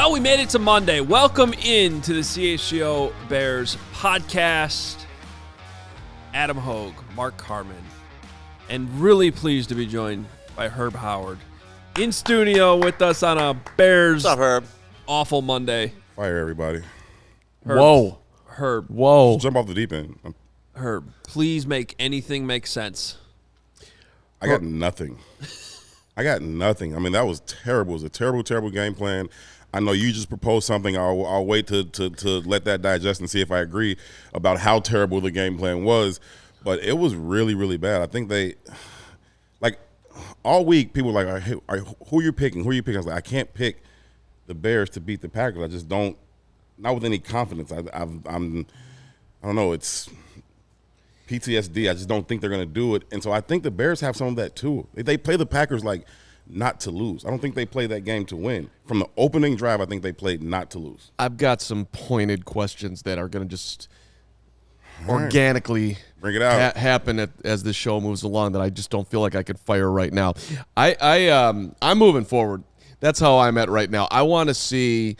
Well, we made it to Monday. Welcome in to the CHGO Bears Podcast. Adam Hoge, Mark Carman, and really pleased to be joined by Herb Howard in studio with us on a Bears What's up, Herb? awful Monday. Fire everybody. Herb, Whoa. Jump off the deep end. Herb, please make anything make sense. I got nothing. I mean, that was terrible. It was a terrible, terrible game plan. I know you just proposed something. I'll wait to let that digest and see if I agree about how terrible the game plan was. But it was really, really bad. I think they – like all week people were like, who are you picking? Who are you picking? I was like, I can't pick the Bears to beat the Packers. I just don't – not with any confidence. I don't know. It's PTSD. I just don't think they're going to do it. And so I think the Bears have some of that too. They play the Packers like – not to lose. I don't think they played that game to win. From the opening drive, I think they played not to lose. I've got some pointed questions that are going to just organically bring it out happen as the show moves along that I just don't feel like I could fire right now. I'm moving forward. That's how I'm at right now. I want to see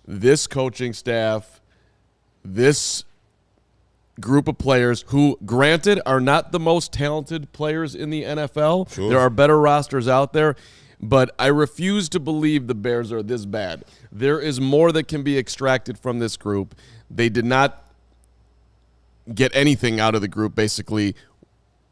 this coaching staff, this group of players who, granted, are not the most talented players in the NFL. Sure. There are better rosters out there, but I refuse to believe the Bears are this bad. There is more that can be extracted from this group. They did not get anything out of the group, basically,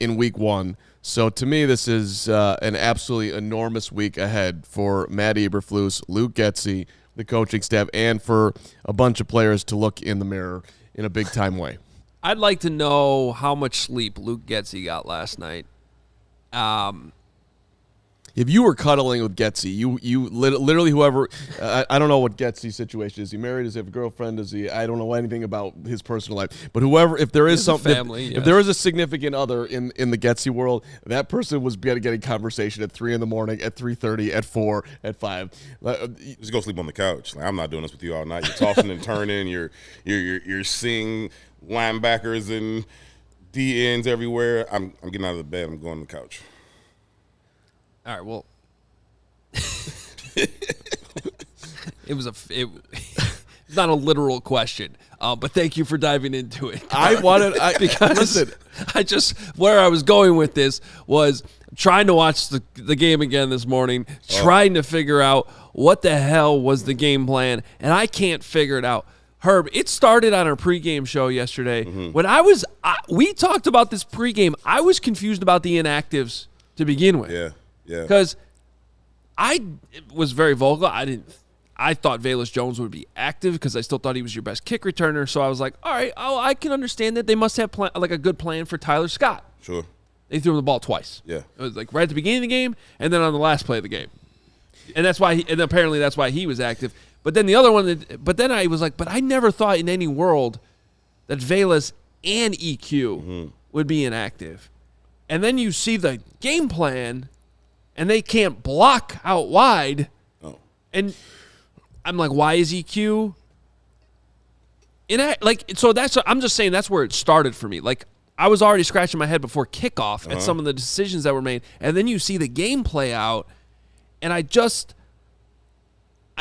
in week one. So, to me, this is an absolutely enormous week ahead for Matt Eberflus, Luke Getsy, the coaching staff, and for a bunch of players to look in the mirror in a big-time way. I'd like to know how much sleep Luke Getsy got last night. If you were cuddling with Getsy, you literally whoever I don't know what Getsy's situation is. He married? Does he have a girlfriend? I don't know anything about his personal life. But whoever, if there is something, family, if there is a significant other in the Getsy world, that person was getting conversation at 3 a.m, at 3:30, at 4, at 5. Just go sleep on the couch. Like, I'm not doing this with you all night. You're tossing and turning. You're seeing linebackers and D ends everywhere. I'm getting out of the bed. I'm going to the couch. All right, well, it's not a literal question, but thank you for diving into it. Listen, Where I was going with this was trying to watch the game again this morning, trying to figure out what the hell was the game plan, and I can't figure it out. Herb, it started on our pregame show yesterday. Mm-hmm. When we talked about this pregame, I was confused about the inactives to begin with. Yeah. Because I was very vocal. I thought Velus Jones would be active because I still thought he was your best kick returner. So I was like, all right, I can understand that they must have a good plan for Tyler Scott. Sure. They threw him the ball twice. Yeah. It was like right at the beginning of the game and then on the last play of the game. And apparently that's why he was active. But then the other one, then I was like, but I never thought in any world that Velus and EQ would be inactive. And then you see the game plan, and they can't block out wide. Oh. And I'm like, why is EQ I'm just saying that's where it started for me. Like, I was already scratching my head before kickoff at some of the decisions that were made. And then you see the game play out, and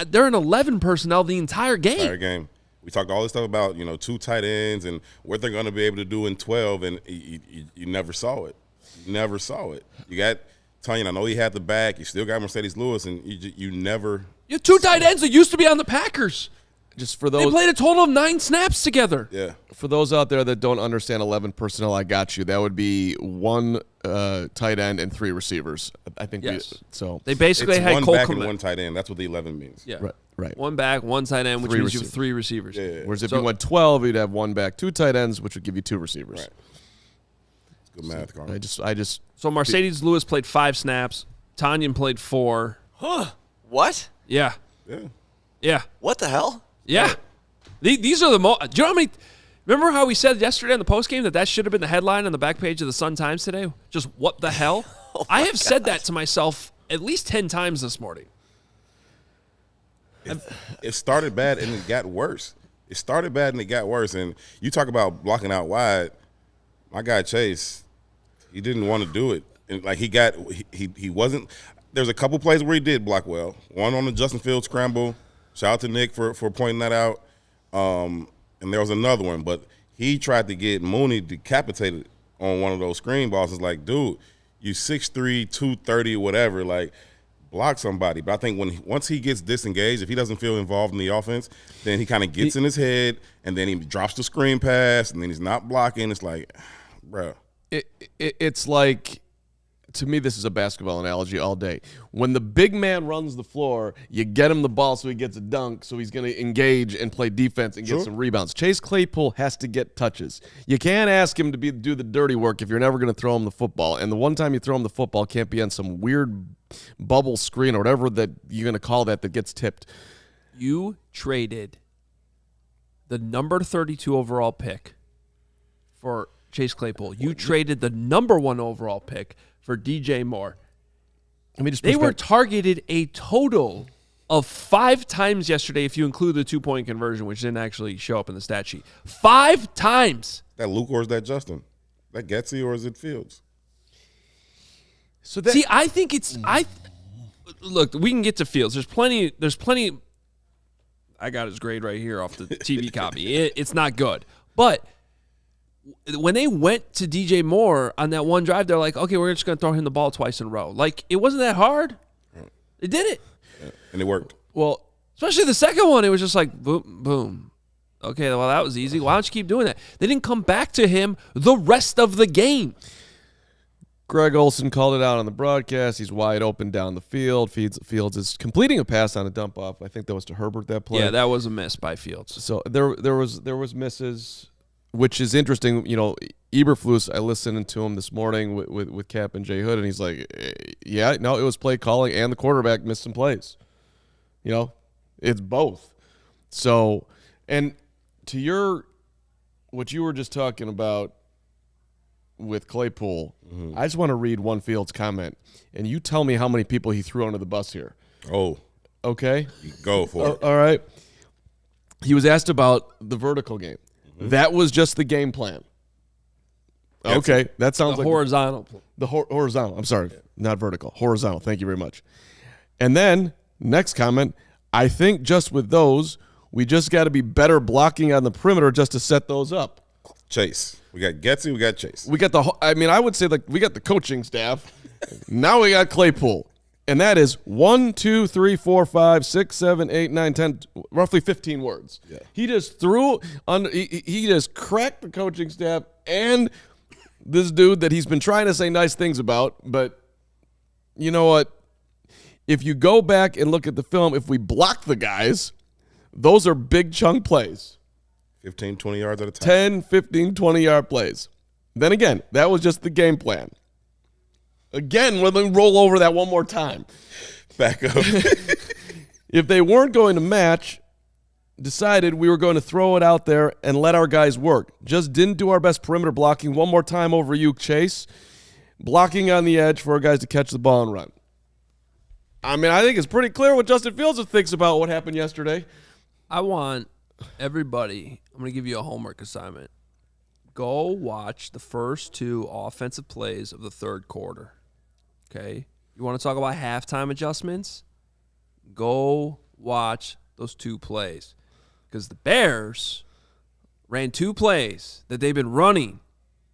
they're in 11 personnel the entire game. We talked all this stuff about, 2 tight ends and what they're going to be able to do in 12, and you never saw it. You never saw it. You got Tunyon, I know he had the back. You still got Mercedes Lewis, and you never. You have 2 tight ends that used to be on the Packers. Just for those, they played a total of 9 snaps together. Yeah. For those out there that don't understand 11 personnel, I got you. That would be 1 tight end and 3 receivers. I think. Yes. So they basically had 1 Cole back Kmet. and 1 tight end. That's what the 11 means. Yeah. Right. 1 back, 1 tight end, which means you have 3 receivers. Yeah. Whereas if you went 12, you'd have 1 back, 2 tight ends, which would give you 2 receivers. Right. Good math, Carl. So Mercedes Lewis played 5 snaps. Tunyon played 4. Huh? What? Yeah. Yeah. What the hell? Yeah. These are the most. Do you know how many? Remember how we said yesterday in the postgame that should have been the headline on the back page of the Sun-Times today? Just what the hell? I have said that to myself at least 10 times this morning. It started bad and it got worse. And you talk about blocking out wide. My guy Chase, he didn't want to do it. And like he wasn't. There's a couple plays where he did block well. One on the Justin Fields scramble, Shout out to Nick for pointing that out. And there was another one, but he tried to get Mooney decapitated on one of those screen balls. It's like, dude, you 6'3", 230, whatever, like, block somebody. But I think once he gets disengaged, if he doesn't feel involved in the offense, then he kind of gets in his head, and then he drops the screen pass, and then he's not blocking. It's like, bro. It's like, to me, this is a basketball analogy all day. When the big man runs the floor, you get him the ball so he gets a dunk, so he's going to engage and play defense and get some rebounds. Chase Claypool has to get touches. You can't ask him to do the dirty work if you're never going to throw him the football. And the one time you throw him the football can't be on some weird bubble screen or whatever that you're going to call that gets tipped. You traded the number 32 overall pick for Chase Claypool. You traded the number 1 overall pick for DJ Moore. They were targeted a total of 5 times yesterday if you include the 2-point conversion, which didn't actually show up in the stat sheet. 5 times. That Luke or is that Justin? That Getsy or is it Fields? See, I think it's look, we can get to Fields. There's plenty. I got his grade right here off the TV copy. It's not good. But when they went to DJ Moore on that one drive, they're like, okay, we're just going to throw him the ball twice in a row. Like, it wasn't that hard. They did it. Yeah, and it worked. Well, especially the second one, it was just like, boom, boom. Okay, well, that was easy. Why don't you keep doing that? They didn't come back to him the rest of the game. Greg Olsen called it out on the broadcast. He's wide open down the field. Fields is completing a pass on a dump off. I think that was to Herbert that play. Yeah, that was a miss by Fields. So there was misses. Which is interesting, you know, Eberflus, I listened to him this morning with Cap and Jay Hood, and he's like, yeah, no, it was play calling, and the quarterback missed some plays. You know, it's both. So, and to what you were just talking about with Claypool, I just want to read one Fields comment, and you tell me how many people he threw under the bus here. Oh. Okay? Go for it. All right. He was asked about the vertical game. That was just the game plan. Okay, that sounds like horizontal. The horizontal. I'm sorry, not vertical. Horizontal. Thank you very much. And then next comment. I think just with those, we just got to be better blocking on the perimeter just to set those up. Chase. We got Getsy. We got Chase. We got I would say, like, we got the coaching staff. Now we got Claypool. And that is 1, 2, 3, 4, 5, 6, 7, 8, 9, 10, roughly 15 words. Yeah. He just he just cracked the coaching staff and this dude that he's been trying to say nice things about. But you know what? If you go back and look at the film, if we block the guys, those are big chunk plays. 15, 20 yards at a time. 10, 15, 20-yard plays. Then again, that was just the game plan. Again, we're going to roll over that one more time. Back up. If they weren't going to match, decided we were going to throw it out there and let our guys work. Just didn't do our best perimeter blocking. One more time over you, Chase. Blocking on the edge for our guys to catch the ball and run. I mean, I think it's pretty clear what Justin Fields thinks about what happened yesterday. I want everybody, I'm going to give you a homework assignment. Go watch the first 2 offensive plays of the third quarter. Okay? You want to talk about halftime adjustments? Go watch those 2 plays. Because the Bears ran 2 plays that they've been running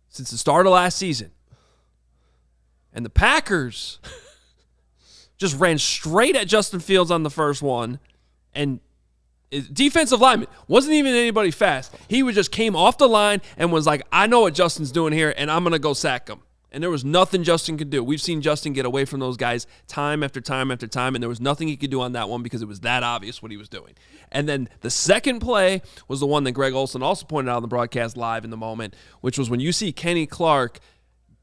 since the start of last season. And the Packers just ran straight at Justin Fields on the first one. And defensive lineman wasn't even anybody fast. He just came off the line and was like, I know what Justin's doing here, and I'm going to go sack him. And there was nothing Justin could do. We've seen Justin get away from those guys time after time after time, and there was nothing he could do on that one because it was that obvious what he was doing. And then the second play was the one that Greg Olsen also pointed out on the broadcast live in the moment, which was when you see Kenny Clark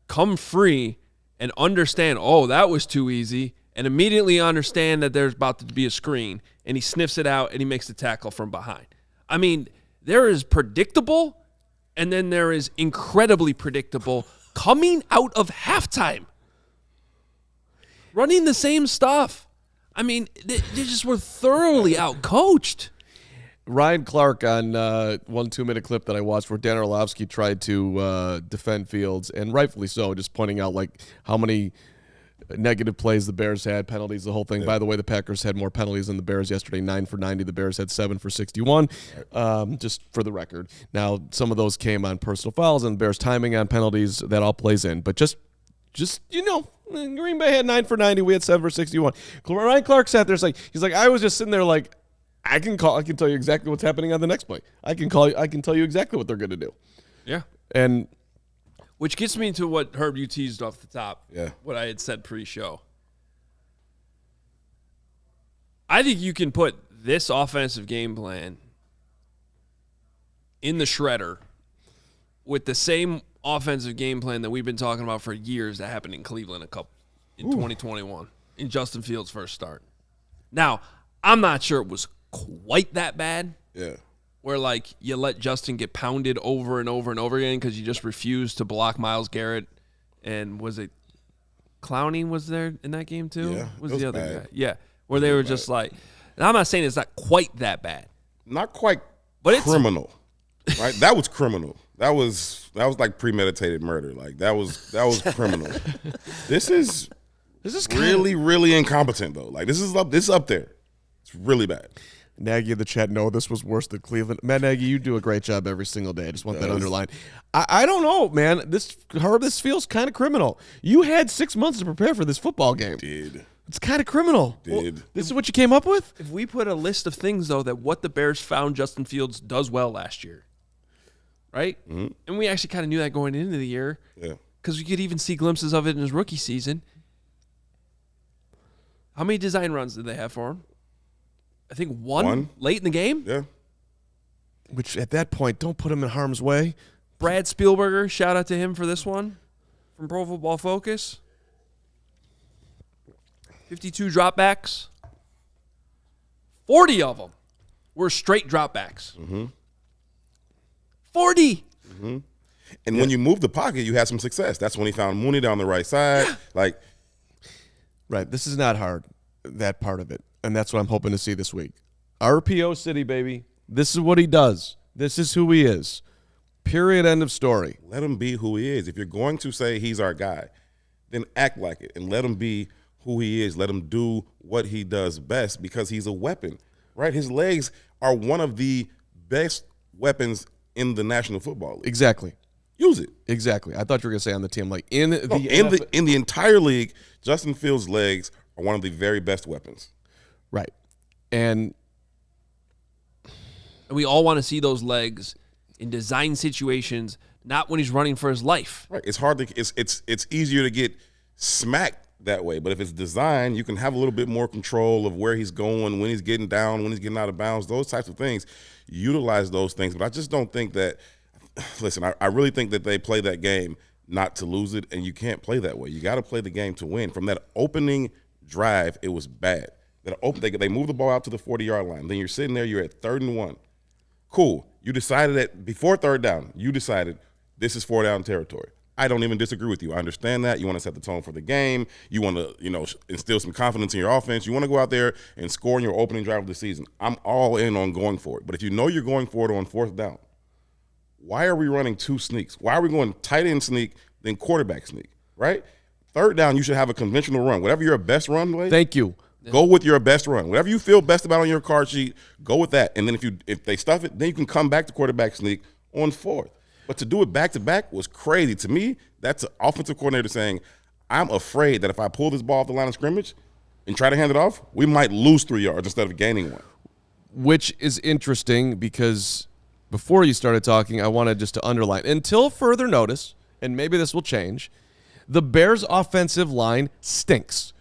come free and understand, oh, that was too easy, and immediately understand that there's about to be a screen, and he sniffs it out, and he makes the tackle from behind. I mean, there is predictable, and then there is incredibly predictable coming out of halftime. Running the same stuff. I mean, they just were thoroughly outcoached. Ryan Clark on 1 2-minute clip that I watched where Dan Orlovsky tried to defend Fields, and rightfully so, just pointing out like how many negative plays the Bears had, penalties, the whole thing. By the way, the Packers had more penalties than the Bears yesterday, 9 for 90. The Bears had 7 for 61, just for the record. Now, some of those came on personal fouls and the Bears timing on penalties. That all plays in. But just Green Bay had 9 for 90. We had 7 for 61. Ryan Clark sat there. He's like, I was just sitting there like, I can tell you exactly what's happening on the next play. I can tell you exactly what they're going to do. Yeah. And which gets me to what Herb, you teased off the top. Yeah. What I had said pre-show. I think you can put this offensive game plan in the shredder with the same offensive game plan that we've been talking about for years that happened in Cleveland in 2021 in Justin Fields' first start. Now, I'm not sure it was quite that bad. Yeah. Where, like, you let Justin get pounded over and over and over again because you just refused to block Myles Garrett. And was it Clowney was there in that game too? Yeah. Was it was the other bad. guy? Yeah. Where they were just like, and I'm not saying it's not quite that bad. Not quite But it's criminal. Right? That was criminal. That was like premeditated murder. Like that was criminal. This is really, really incompetent though. Like this is up there. It's really bad. Nagy in the chat, no, this was worse than Cleveland. Matt Nagy, you do a great job every single day. I just want that underlined. I don't know, man. This feels kind of criminal. You had 6 months to prepare for this football game. Did. It's kind of criminal. Did. Well, this is what you came up with? If we put a list of things, though, that what the Bears found Justin Fields does well last year, right? Mm-hmm. And we actually kind of knew that going into the year. Yeah. Because we could even see glimpses of it in his rookie season. How many design runs did they have for him? I think one late in the game. Yeah. Which, at that point, don't put him in harm's way. Brad Spielberger, shout out to him for this one from Pro Football Focus. 52 dropbacks. 40 of them were straight dropbacks. Mm-hmm. 40. Mm-hmm. And when you move the pocket, you had some success. That's when he found Mooney down the right side. Right. This is not hard, that part of it. And that's what I'm hoping to see this week. RPO City, baby. This is what he does. This is who he is. Period. End of story. Let him be who he is. If you're going to say he's our guy, then act like it and let him be who he is. Let him do what he does best because he's a weapon, right? His legs are one of the best weapons in the National Football League. Exactly. Use it. Exactly. I thought you were going to say on the team, like in the entire league, Justin Fields' legs are one of the very best weapons. Right. And we all want to see those legs in design situations, not when he's running for his life. Right. It's hard to it's easier to get smacked that way, but if it's designed, you can have a little bit more control of where he's going, when he's getting down, when he's getting out of bounds, those types of things. Utilize those things, but I just don't think that listen, I really think that they play that game not to lose it, and you can't play that way. You got to play the game to win. From that opening drive, it was bad. They moved the ball out to the 40-yard line. Then you're sitting there, you're at 3rd and 1. Cool. You decided that before 3rd down, you decided this is 4-down territory. I don't even disagree with you. I understand that. You want to set the tone for the game. You want to, instill some confidence in your offense. You want to go out there and score in your opening drive of the season. I'm all in on going for it. But if you know you're going for it on 4th down, why are we running 2 sneaks? Why are we going tight end sneak, then quarterback sneak, right? 3rd down, you should have a conventional run. Whatever your best run was. Thank you. Go with your best run. Whatever you feel best about on your card sheet, go with that. And then if they stuff it, then you can come back to quarterback sneak on 4th. But to do it back-to-back was crazy. To me, that's an offensive coordinator saying, I'm afraid that if I pull this ball off the line of scrimmage and try to hand it off, we might lose 3 yards instead of gaining 1. Which is interesting because before you started talking, I wanted just to underline, until further notice, and maybe this will change, the Bears' offensive line stinks.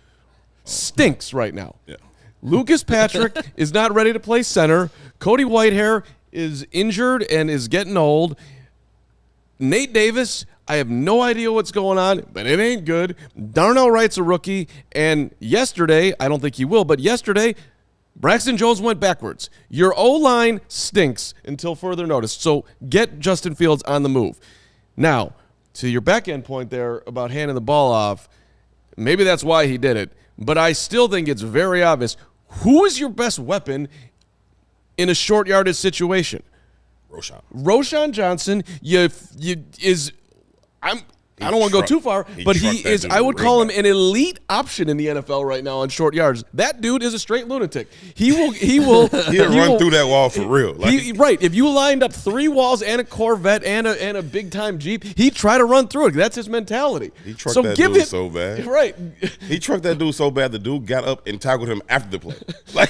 Stinks right now. Yeah. Lucas Patrick is not ready to play center. Cody Whitehair is injured and is getting old. Nate Davis, I have no idea what's going on, but it ain't good. Darnell Wright's a rookie, and yesterday, I don't think he will, but yesterday, Braxton Jones went backwards. Your O-line stinks until further notice, so get Justin Fields on the move. Now, to your back-end point there about handing the ball off, maybe that's why he did it, but I still think it's very obvious. Who is your best weapon in a short yardage situation? Roschon. Roschon Johnson, I don't want to go too far, but he is. I would call him an elite option in the NFL right now on short yards. That dude is a straight lunatic. He will. He'll run through that wall for real. Right. If you lined up 3 walls and a Corvette and a big time Jeep, he'd try to run through it. That's his mentality. He trucked that dude so bad. Right. He trucked that dude so bad. The dude got up and tackled him after the play. Like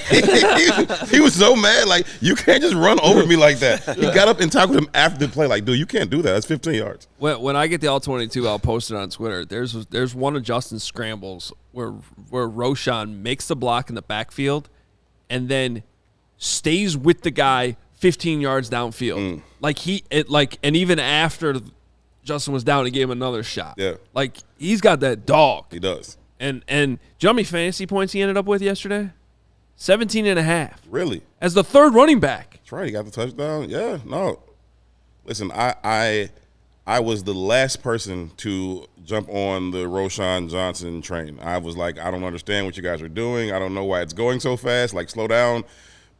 he was so mad. Like, you can't just run over me like that. He got up and tackled him after the play. Like, dude, you can't do that. That's 15 yards. When I get the All-22, I'll post it on Twitter. There's one of Justin's scrambles where Roshan makes the block in the backfield and then stays with the guy 15 yards downfield. And even after Justin was down, he gave him another shot. Yeah. Like, he's got that dog. He does. And do you know how many fantasy points he ended up with yesterday? 17.5. Really? As the third running back. That's right. He got the touchdown. Yeah. No. Listen, I was the last person to jump on the Roshan Johnson train. I was like, I don't understand what you guys are doing. I don't know why it's going so fast. Like, slow down.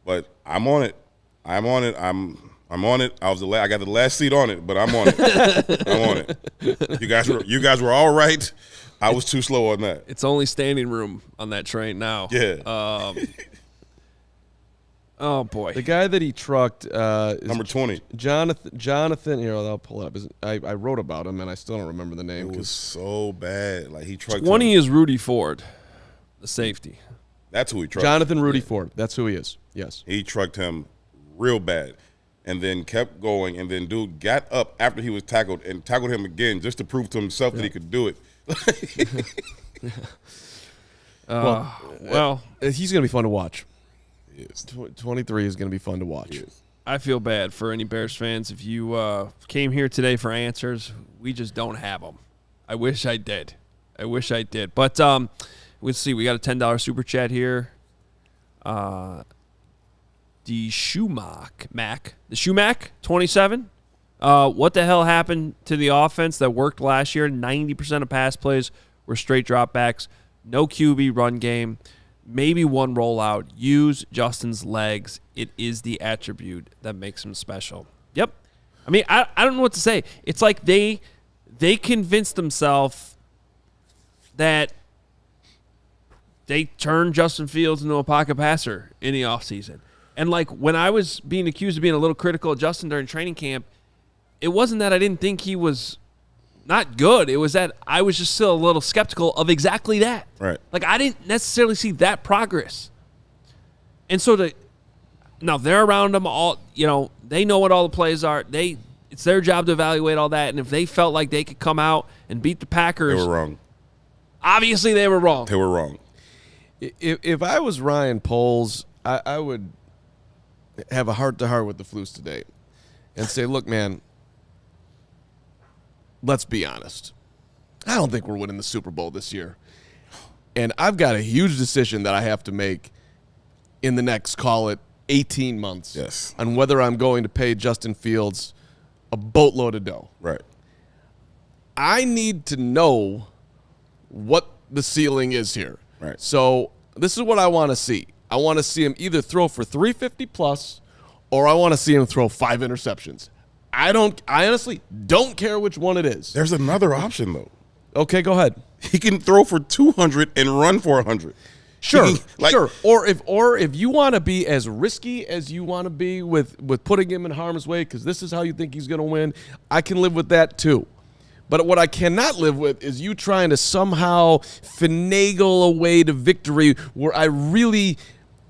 But I'm on it. I'm on it. I'm on it. I got the last seat on it, but I'm on it. I'm on it. You guys were all right. I was too slow on that. It's only standing room on that train now. Yeah. Oh boy. The guy that he trucked is number 20. Jonathan. Here, I'll pull it up. I wrote about him, and I still don't remember the name. It was so bad. Like, he trucked 20 him. is Rudy Ford, the safety. That's who he trucked. Jonathan Rudy Ford. That's who he is. Yes. He trucked him real bad and then kept going. And then dude got up after he was tackled and tackled him again just to prove to himself that he could do it. Well, he's going to be fun to watch. He is. 23 is going to be fun to watch. I feel bad for any Bears fans. If you came here today for answers, we just don't have them. I wish I did. But let's see. We got a $10 super chat here. The Shumac 27. What the hell happened to the offense that worked last year? 90% of pass plays were straight dropbacks. No QB run game. Maybe one rollout. Use Justin's legs. It is the attribute that makes him special. Yep. I mean, I don't know what to say. It's like they convinced themselves that they turned Justin Fields into a pocket passer in the offseason. And, like, when I was being accused of being a little critical of Justin during training camp, it wasn't that I didn't think he was not good. It was that I was just still a little skeptical of exactly that. Right. Like, I didn't necessarily see that progress. And so now they're around them all, they know what all the plays are. It's their job to evaluate all that. And if they felt like they could come out and beat the Packers. They were wrong. Obviously they were wrong. They were wrong. If I was Ryan Poles, I would have a heart-to-heart with the Flus today and say, look, man, let's be honest. I don't think we're winning the Super Bowl this year. And I've got a huge decision that I have to make in the next, call it, 18 months on whether I'm going to pay Justin Fields a boatload of dough. Right. I need to know what the ceiling is here. Right. So this is what I want to see. I want to see him either throw for 350 plus, or I want to see him throw 5 interceptions. I honestly don't care which one it is. There's another option, though. Okay, go ahead. He can throw for 200 and run for 100. Sure, sure. Or if you want to be as risky as you want to be with putting him in harm's way, because this is how you think he's going to win, I can live with that too. But what I cannot live with is you trying to somehow finagle a way to victory where I really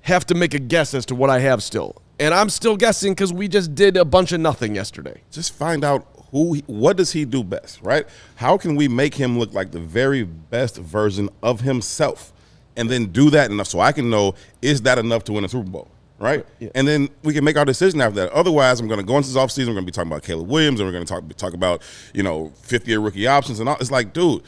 have to make a guess as to what I have still. And I'm still guessing because we just did a bunch of nothing yesterday. Just find out what does he do best, right? How can we make him look like the very best version of himself? And then do that enough so I can know, is that enough to win a Super Bowl, right? Yeah. And then we can make our decision after that. Otherwise, I'm going to go into this offseason, we're going to be talking about Caleb Williams, and we're going to talk about, fifth-year rookie options and all. It's like, dude,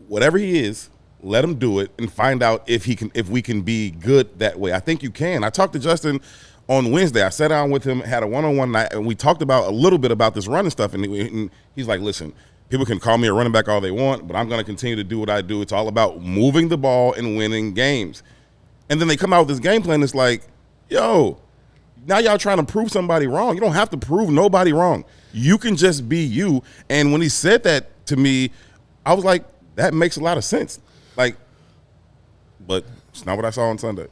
whatever he is, let him do it and find out if we can be good that way. I think you can. I talked to Justin on Wednesday. I sat down with him, had a one-on-one night, and we talked about a little bit about this running stuff. And he's like, listen, people can call me a running back all they want, but I'm going to continue to do what I do. It's all about moving the ball and winning games. And then they come out with this game plan. It's like, yo, now y'all trying to prove somebody wrong. You don't have to prove nobody wrong. You can just be you. And when he said that to me, I was like, that makes a lot of sense. Like, but it's not what I saw on Sunday.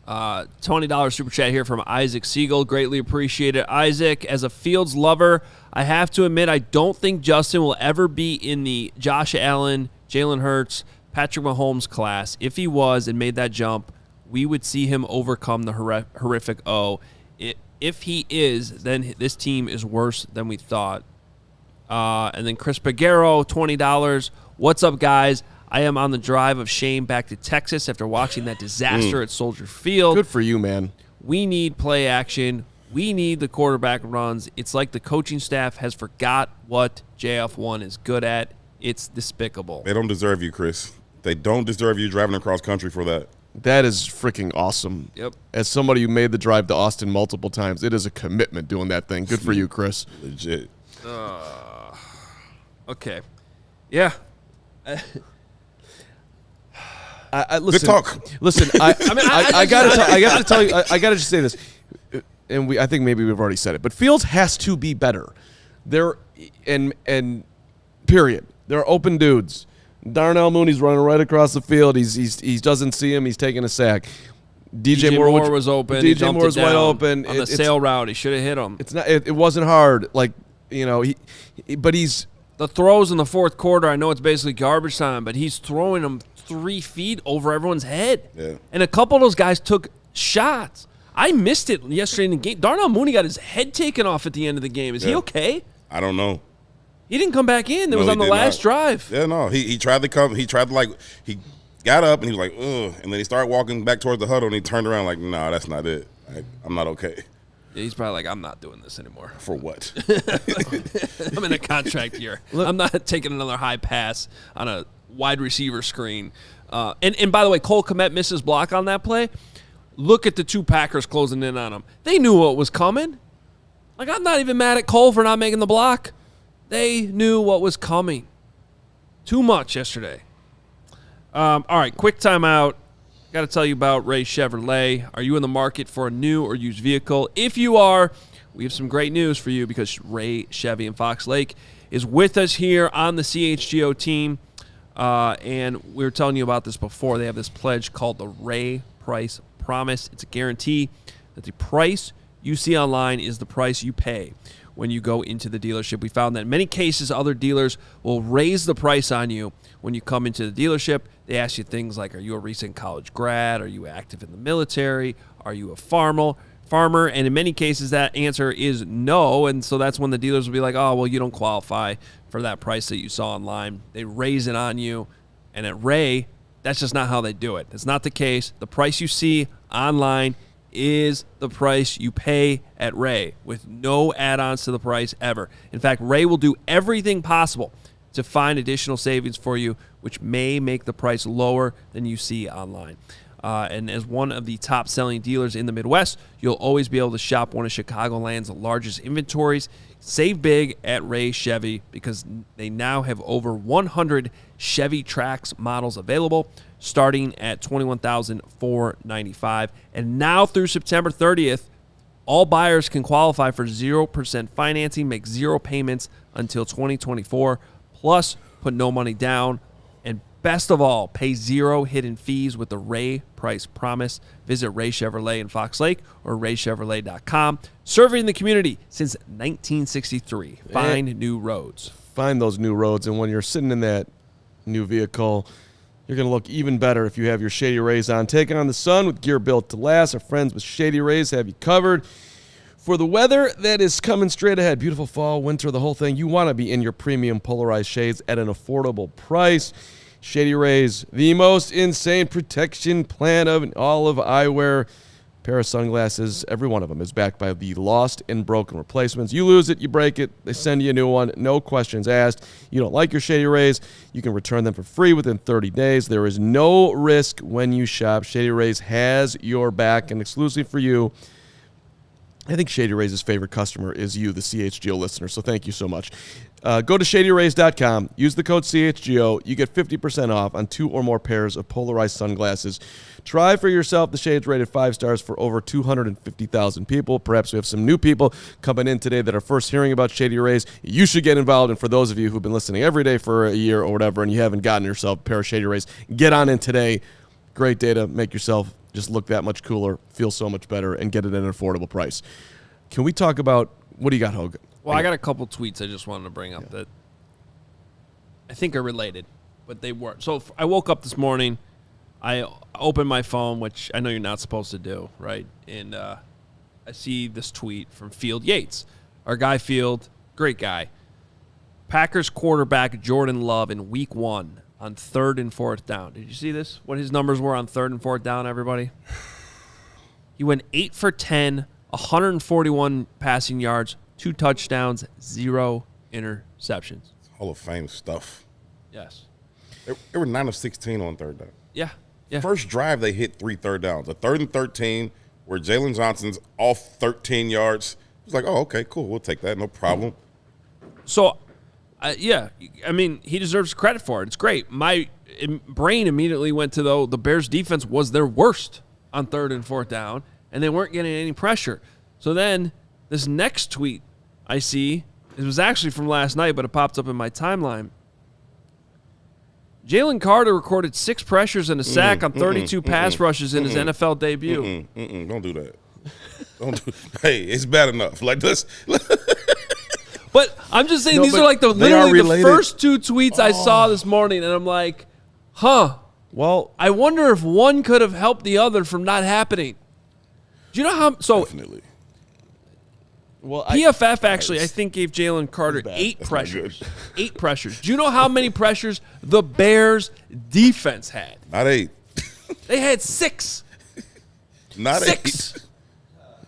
$20 super chat here from Isaac Siegel. Greatly appreciate it. Isaac, as a Fields lover, I have to admit I don't think Justin will ever be in the Josh Allen, Jalen Hurts, Patrick Mahomes class. If he was and made that jump, we would see him overcome the horrific O. If he is, then this team is worse than we thought. And then Chris Pagero, $20. What's up, guys? I am on the drive of shame back to Texas after watching that disaster at Soldier Field. Good for you, man. We need play action. We need the quarterback runs. It's like the coaching staff has forgot what JF1 is good at. It's despicable. They don't deserve you, Chris. They don't deserve you driving across country for that. That is freaking awesome. Yep. As somebody who made the drive to Austin multiple times, it is a commitment doing that thing. Good for you, Chris. Legit. Okay. Yeah. I listen, Good talk. Listen, I gotta just say this, and I think maybe we've already said it, but Fields has to be better. And period. They're open dudes. Darnell Mooney's running right across the field. He doesn't see him. He's taking a sack. DJ Moore was open. DJ Moore's wide open on the sail route. He should have hit him. It's not. It wasn't hard. Like, you know, but he's the throws in the fourth quarter. I know it's basically garbage time, but he's throwing them 3 feet over everyone's head. Yeah. And a couple of those guys took shots. I missed it yesterday in the game. Darnell Mooney got his head taken off at the end of the game. Is he okay? I don't know. He didn't come back in. It was on the last drive. Yeah, no. He tried to come. He tried to, like, he got up and he was like, ugh. And then he started walking back towards the huddle and he turned around like, nah, that's not it. I'm not okay. Yeah, he's probably like, I'm not doing this anymore. For what? I'm in a contract year. I'm not taking another high pass on a wide receiver screen. And by the way, Cole Kmet missed his block on that play. Look at the two Packers closing in on him. They knew what was coming. Like, I'm not even mad at Cole for not making the block. They knew what was coming. Too much yesterday. All right, quick timeout. Got to tell you about Ray Chevrolet. Are you in the market for a new or used vehicle? If you are, we have some great news for you because Ray Chevy in Fox Lake is with us here on the CHGO team. And we were telling you about this before. They have this pledge called the Ray Price Promise. It's a guarantee that the price you see online is the price you pay when you go into the dealership. We found that in many cases, other dealers will raise the price on you when you come into the dealership. They ask you things like, are you a recent college grad? Are you active in the military? Are you a farmer? And in many cases, that answer is no. And so that's when the dealers will be like, oh, well, you don't qualify for that price that you saw online. They raise it on you. And at Ray, that's just not how they do it. It's not the case. The price you see online is the price you pay at Ray with no add-ons to the price ever. In fact, Ray will do everything possible to find additional savings for you, which may make the price lower than you see online. And as one of the top-selling dealers in the Midwest, you'll always be able to shop one of Chicagoland's largest inventories. Save big at Ray Chevy because they now have over 100 Chevy Trax models available, starting at $21,495. And now through September 30th, all buyers can qualify for 0% financing, make 0 payments until 2024, plus put no money down. And best of all, pay 0 hidden fees with the Ray Price Promise. Visit Ray Chevrolet in Fox Lake or raychevrolet.com. Serving the community since 1963. Find new roads. Find those new roads, and when you're sitting in that new vehicle, you're going to look even better if you have your Shady Rays on. Take on the sun with gear built to last. Our friends with Shady Rays have you covered. For the weather that is coming straight ahead, beautiful fall, winter, the whole thing, you want to be in your premium polarized shades at an affordable price. Shady Rays, the most insane protection plan of all of eyewear. Pair of sunglasses, every one of them is backed by the lost and broken replacements. You lose it, you break it, they send you a new one, no questions asked. You don't like your Shady Rays, you can return them for free within 30 days. There is no risk when you shop. Shady Rays has your back, and exclusively for you, I think Shady Rays' favorite customer is you, the CHGO listener, so thank you so much. Go to ShadyRays.com, use the code CHGO, you get 50% off on 2 or more pairs of polarized sunglasses. Try for yourself the shades rated 5 stars for over 250,000 people. Perhaps we have some new people coming in today that are first hearing about Shady Rays. You should get involved, and for those of you who've been listening every day for a year or whatever and you haven't gotten yourself a pair of Shady Rays, get on in today. Great data, make yourself just look that much cooler, feel so much better, and get it at an affordable price. Can we talk about, what do you got, Hoge? Well, I got a couple tweets I just wanted to bring up that I think are related, but they weren't. So I woke up this morning, I opened my phone, which I know you're not supposed to do, right? And I see this tweet from Field Yates. Our guy Field, great guy. Packers quarterback Jordan Love in week 1 on 3rd and 4th down. Did you see this? What his numbers were on 3rd and 4th down, everybody? He went 8 for 10, 141 passing yards, 2 touchdowns, 0 interceptions. Hall of Fame stuff. Yes. They were 9 of 16 on 3rd down. Yeah. First drive, they hit 3 third downs. A 3rd and 13 where Jalen Johnson's off 13 yards. It was like, oh, okay, cool. We'll take that. No problem. So, yeah, I mean, he deserves credit for it. It's great. My brain immediately went to, though, the Bears' defense was their worst on 3rd and 4th down, and they weren't getting any pressure. So then this next tweet I see, it was actually from last night, but it popped up in my timeline. Jalen Carter recorded 6 pressures and a sack on 32 pass rushes in his NFL debut. Don't do that. Hey, it's bad enough. Like this. But I'm just saying, these are like literally the first 2 tweets I saw this morning, and I'm like, huh. Well, I wonder if one could have helped the other from not happening. Do you know how? So Definitely. Well, PFF actually, I think, gave Jalen Carter 8 That's pressures. 8 pressures. Do you know how many pressures the Bears defense had? Not 8. They had 6. Not 6.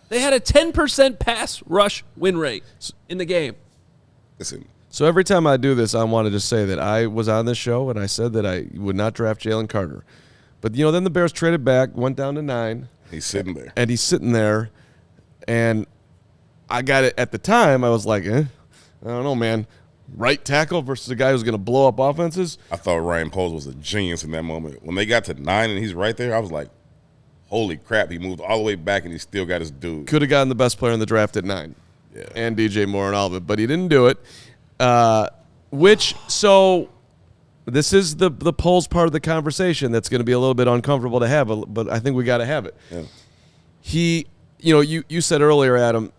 They had a 10% pass rush win rate in the game. 8. Listen. So every time I do this, I want to just say that I was on this show and I said that I would not draft Jalen Carter. But, then the Bears traded back, went down to 9. He's sitting there. And he's sitting there, and I got it at the time. I was like, I don't know, man. Right tackle versus a guy who's going to blow up offenses. I thought Ryan Poles was a genius in that moment. When they got to 9 and he's right there, I was like, holy crap. He moved all the way back, and he still got his dude. Could have gotten the best player in the draft at 9. Yeah. And DJ Moore and all of it, but he didn't do it. So this is the polls part of the conversation that's going to be a little bit uncomfortable to have, but I think we got to have it. Yeah. You said earlier, Adam,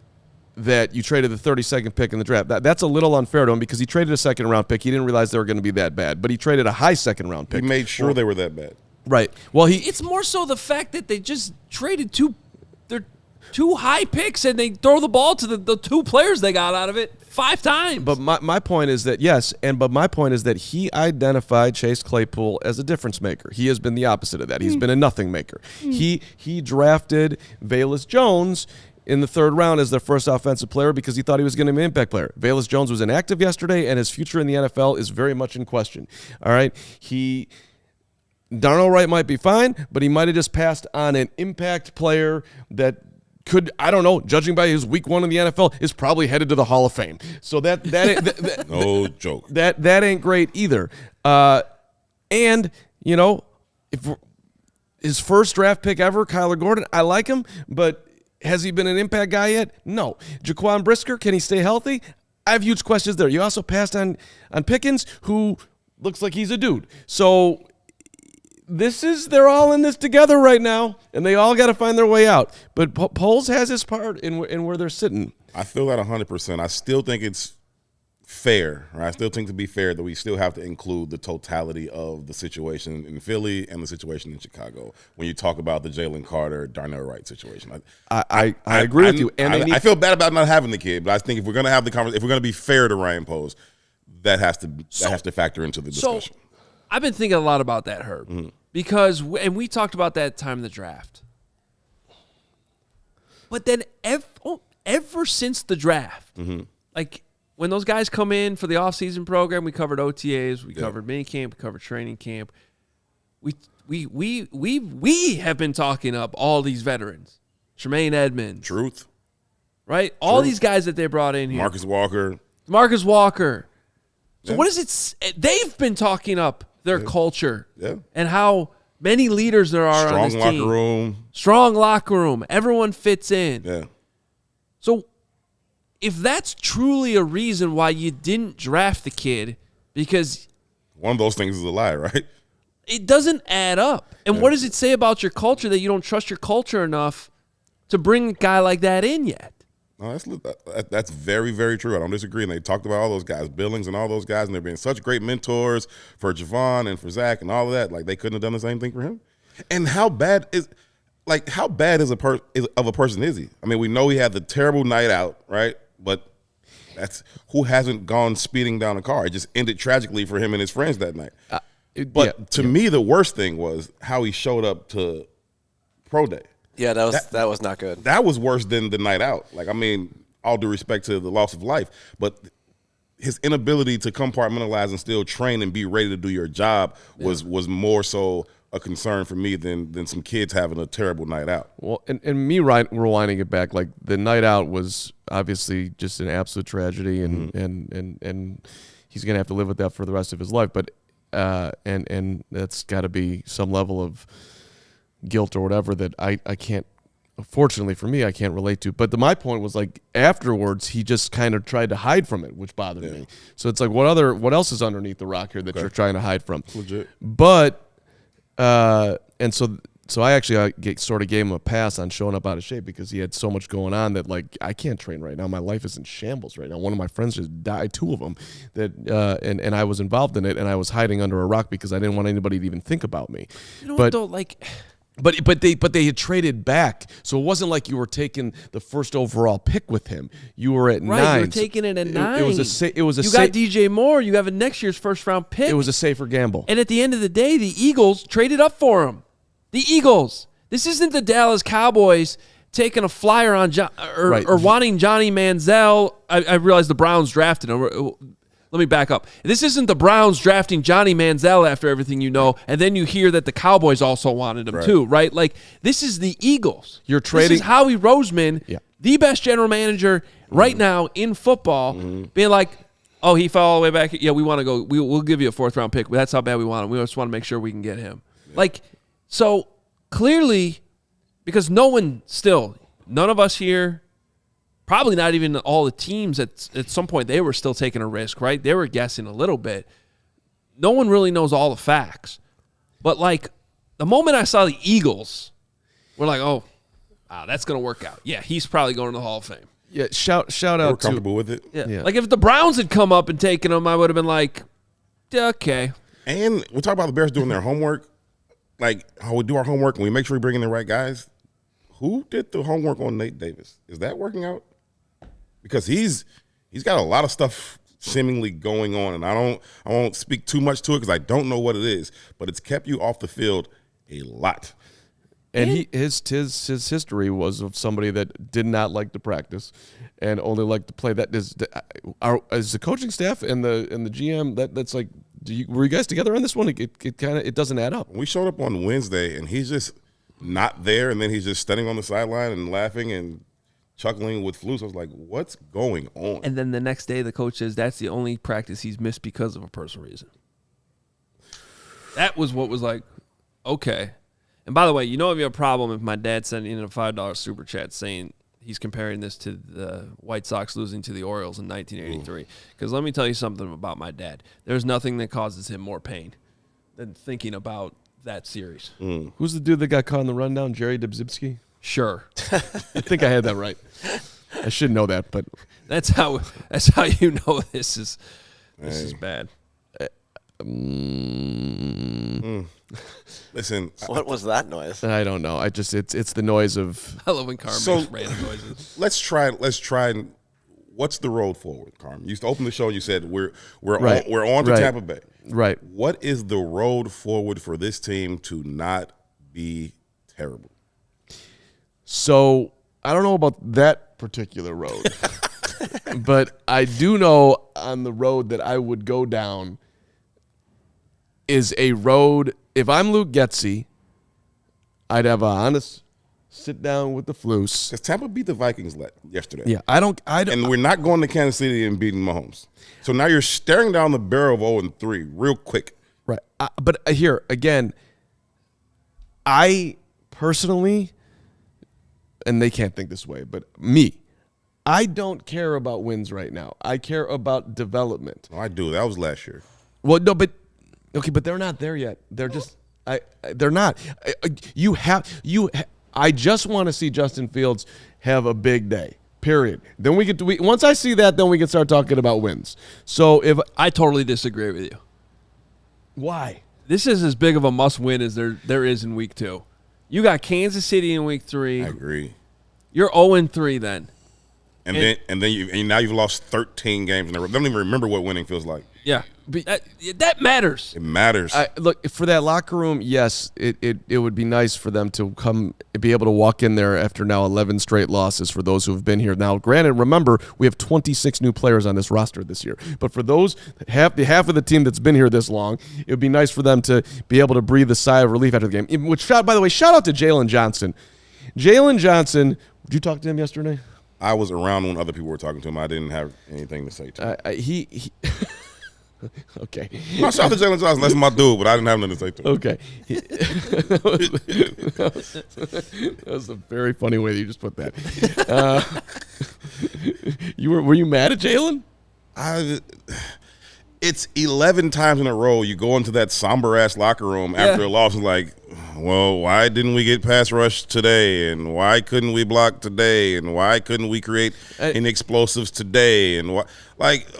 that you traded the 32nd pick in the draft. That's a little unfair to him because he traded a second-round pick. He didn't realize they were going to be that bad, but he traded a high second-round pick. He made sure they were that bad. Right. Well, It's more so the fact that they just traded 2 high picks, and they throw the ball to the 2 players they got out of it 5 times. But my point is that, yes, but my point is that he identified Chase Claypool as a difference maker. He has been the opposite of that. He's been a nothing maker. He drafted Velus Jones in the 3rd round as their first offensive player because he thought he was going to be an impact player. Velus Jones was inactive yesterday, and his future in the NFL is very much in question. All right? Darnell Wright might be fine, but he might have just passed on an impact player that could, I don't know, judging by his week 1 in the NFL, is probably headed to the Hall of Fame. So that No joke. That ain't great either. And, if his first draft pick ever, Kyler Gordon, I like him, but has he been an impact guy yet? No. Jaquan Brisker, can he stay healthy? I have huge questions there. You also passed on Pickens, who looks like he's a dude. So they're all in this together right now, and they all got to find their way out. But Poles has his part in where they're sitting. I feel that 100%. I still think it's fair, right? I still think to be fair that we still have to include the totality of the situation in Philly and the situation in Chicago when you talk about the Jalen Carter, Darnell Wright situation. I agree with you. And I feel bad about not having the kid, but I think if we're going to have the conversation, if we're going to be fair to Ryan Poles, that has to factor into the discussion. So I've been thinking a lot about that, Herb, because we talked about that time in the draft. But then ever since the draft, like when those guys come in for the offseason program, we covered OTAs, we covered minicamp, we covered training camp. We have been talking up all these veterans. Tremaine Edmonds. Truth. right? All these guys that they brought in here. Marcus Walker. So what is it? They've been talking up their culture Yeah. and how many leaders there are on this team. Strong locker room. Strong locker room. Everyone fits in. Yeah. So if that's truly a reason why you didn't draft the kid, because One of those things is a lie, right? it doesn't add up. And what does it say about your culture that you don't trust your culture enough to bring a guy like that in yet? No, that's very, very true. I don't disagree. And they talked about all those guys, Billings and all those guys, and they're being such great mentors for Javon and for Zach and all of that. Like, they couldn't have done the same thing for him. And how bad is a person is he? I mean, we know he had the terrible night out, right? But that's who hasn't gone speeding down a car. It just ended tragically for him and his friends that night. But to me, the worst thing was how he showed up to pro day. Yeah, that was not good. That was worse than the night out. Like, I mean, all due respect to the loss of life, but his inability to compartmentalize and still train and be ready to do your job was more so a concern for me than some kids having a terrible night out. Well, and me rewinding it back, like the night out was obviously just an absolute tragedy, and he's gonna have to live with that for the rest of his life. But and that's got to be some level of guilt or whatever that I can't. Fortunately for me, I can't relate to. But my point was, like, afterwards, he just kind of tried to hide from it, which bothered me. So it's like, what else is underneath the rock here that you're trying to hide from? Legit. But and so I actually sort of gave him a pass on showing up out of shape because he had so much going on that, like, I can't train right now. My life is in shambles right now. One of my friends just died, 2 of them, that and I was involved in it, and I was hiding under a rock because I didn't want anybody to even think about me. You know what, though? Like, But they had traded back, so it wasn't like you were taking the first overall pick with him. You were at 9. Right, you were taking it at 9. It was a you got DJ Moore. You have a next year's first round pick. It was a safer gamble. And at the end of the day, the Eagles traded up for him. The Eagles. This isn't the Dallas Cowboys taking a flyer on or wanting Johnny Manziel. I realize the Browns drafted him. Let me back up. This isn't the Browns drafting Johnny Manziel after everything you know, and then you hear that the Cowboys also wanted him too, right? Like, this is the Eagles. You're trading. This is Howie Roseman, the best general manager right now in football, being like, oh, he fell all the way back. Yeah, we want to go. We'll give you a 4th round pick. That's how bad we want him. We just want to make sure we can get him. Like, so clearly, because none of us here, probably not even all the teams at some point, they were still taking a risk, right? They were guessing a little bit. No one really knows all the facts. But, like, the moment I saw the Eagles, we're like, oh, wow, that's going to work out. Yeah, he's probably going to the Hall of Fame. Yeah, shout out We're to comfortable with it. Yeah. Like, if the Browns had come up and taken him, I would have been like, okay. And we talk about the Bears doing their homework. Like, how we do our homework and we make sure we bring in the right guys. Who did the homework on Nate Davis? Is that working out? Because he's got a lot of stuff seemingly going on, and I won't speak too much to it because I don't know what it is, but it's kept you off the field a lot. And his history was of somebody that did not like to practice and only liked to play. That is, as the coaching staff and the GM, that's like, were you guys together on this one? It doesn't add up. We showed up on Wednesday, and he's just not there, and then he's just standing on the sideline and laughing and chuckling with Flus. I was like, what's going on? And then the next day, the coach says that's the only practice he's missed because of a personal reason. That was what was like, okay. And by the way, you know if you have a problem if my dad sent in a $5 super chat saying he's comparing this to the White Sox losing to the Orioles in 1983. Because let me tell you something about my dad. There's nothing that causes him more pain than thinking about that series. Who's the dude that got caught in the rundown? Jerry Dubzybski? Sure. I think I had that right. I should know that, but that's how you know this is bad. Listen, What was that noise? I don't know. It's the noise of. I love when Carman makes random noises. let's try. And what's the road forward, Carman? You used to open the show and you said we're on to Tampa Bay. Right. What is the road forward for this team to not be terrible? So I don't know about that particular road, but I do know on the road that I would go down is a road. If I'm Luke Getsy, I'd have an honest sit down with the Flus. Because Tampa beat the Vikings yesterday. Yeah, I don't. And we're not going to Kansas City and beating Mahomes. So now you're staring down the barrel of 0-3 real quick. Right. But here, again, I personally, and they can't think this way, but me, I don't care about wins right now. I care about development. Oh, I do. That was last year. Well, no, but okay, but they're not there yet. They're just they're not. I just want to see Justin Fields have a big day. Period. Then once I see that, then we can start talking about wins. So if I totally disagree with you. Why? This is as big of a must-win as there is in Week 2. You got Kansas City in Week 3. I agree. You're 0-3 then. And now you've lost 13 games in a row. Don't even remember what winning feels like. Yeah, but that matters. It matters. Look, for that locker room, yes, it would be nice for them to be able to walk in there after now 11 straight losses for those who have been here. Now, granted, remember, we have 26 new players on this roster this year. But for those, half of the team that's been here this long, it would be nice for them to be able to breathe a sigh of relief after the game. Which, by the way, shout out to Jalen Johnson. Jalen Johnson, did you talk to him yesterday? I was around when other people were talking to him. I didn't have anything to say to him. He okay. No, shout out to Jalen Johnson. That's my dude, but I didn't have nothing to say to him. Okay. That was a very funny way that you just put that. Were you mad at Jalen? It's 11 times in a row you go into that somber-ass locker room after a loss and like, well, why didn't we get pass rush today? And why couldn't we block today? And why couldn't we create any explosives today? And what?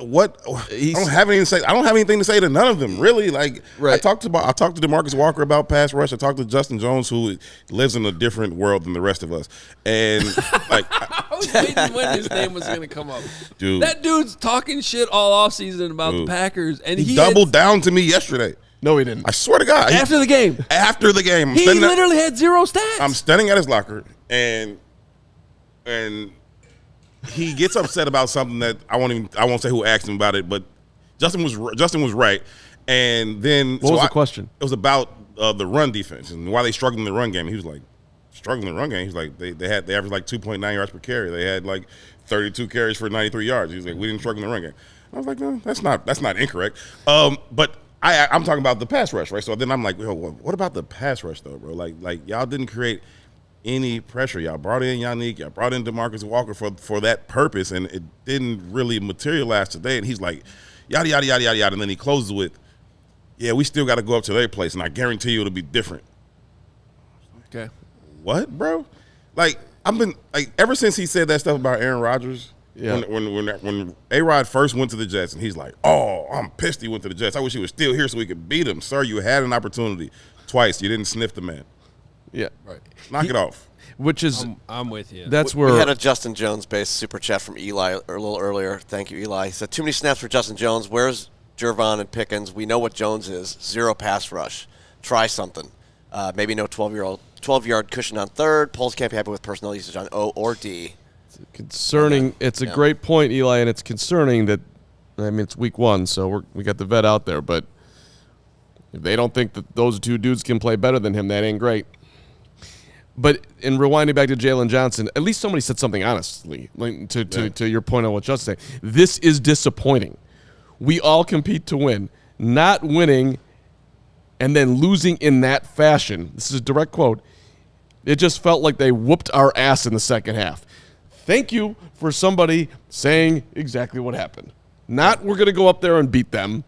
What? I don't have anything to say. I don't have anything to say to none of them, really. Like, right. I talked to DeMarcus Walker about pass rush. I talked to Justin Jones, who lives in a different world than the rest of us. And like, I was waiting when his name was going to come up. Dude, that dude's talking shit all offseason about the Packers, and he doubled down to me yesterday. No, he didn't. I swear to God. After the game. He literally had 0 stats. I'm standing at his locker, and he gets upset about something that I won't say who asked him about it, but Justin was right. And then what was the question? It was about the run defense and why they struggled in the run game. He was like, struggling in the run game. He's like, they averaged like 2.9 yards per carry. They had like 32 carries for 93 yards. He was like, we didn't struggle in the run game. I was like, no, that's not incorrect. But I'm talking about the pass rush, right? So then I'm like, what about the pass rush though, bro? Like y'all didn't create any pressure. Y'all brought in Yannick, y'all brought in DeMarcus Walker for that purpose, and it didn't really materialize today. And he's like, yada, yada, yada, yada, yada. And then he closes with, yeah, we still got to go up to their place, and I guarantee you it'll be different. Okay. What, bro? Like, I've been, like, ever since he said that stuff about Aaron Rodgers, when A-Rod first went to the Jets, and he's like, oh, I'm pissed he went to the Jets. I wish he was still here so we could beat him. Sir, you had an opportunity twice. You didn't sniff the man. Yeah. Right. Knock it off. Which is I'm with you. That's where we had a Justin Jones-based super chat from Eli a little earlier. Thank you, Eli. He said, too many snaps for Justin Jones. Where's Jervon and Pickens? We know what Jones is. 0 pass rush. Try something. Maybe no 12-yard cushion on third. Poles can't be happy with personnel usage on O or D. Concerning. It's a great point, Eli, and it's concerning that, I mean, it's week 1, so we got the vet out there, but if they don't think that those two dudes can play better than him, that ain't great. But in rewinding back to Jalen Johnson, at least somebody said something honestly, like to your point on what Justin said. This is disappointing. We all compete to win. Not winning and then losing in that fashion, this is a direct quote, it just felt like they whooped our ass in the second half. Thank you for somebody saying exactly what happened. Not we're going to go up there and beat them.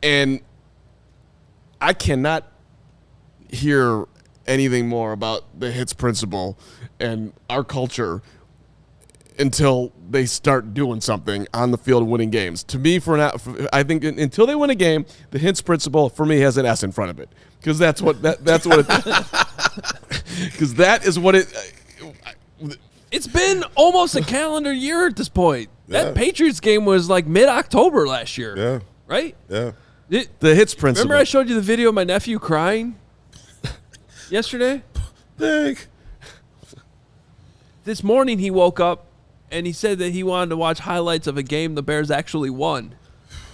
And I cannot hear anything more about the hits principle and our culture until they start doing something on the field winning games. To me, I think until they win a game, the hits principle for me has an S in front of it, because that's what it because that is what it. It's been almost a calendar year at this point. Yeah. That Patriots game was like mid-October last year. Yeah. Right? Yeah. The hits principle. Remember I showed you the video of my nephew crying yesterday? Big. This morning he woke up and he said that he wanted to watch highlights of a game the Bears actually won.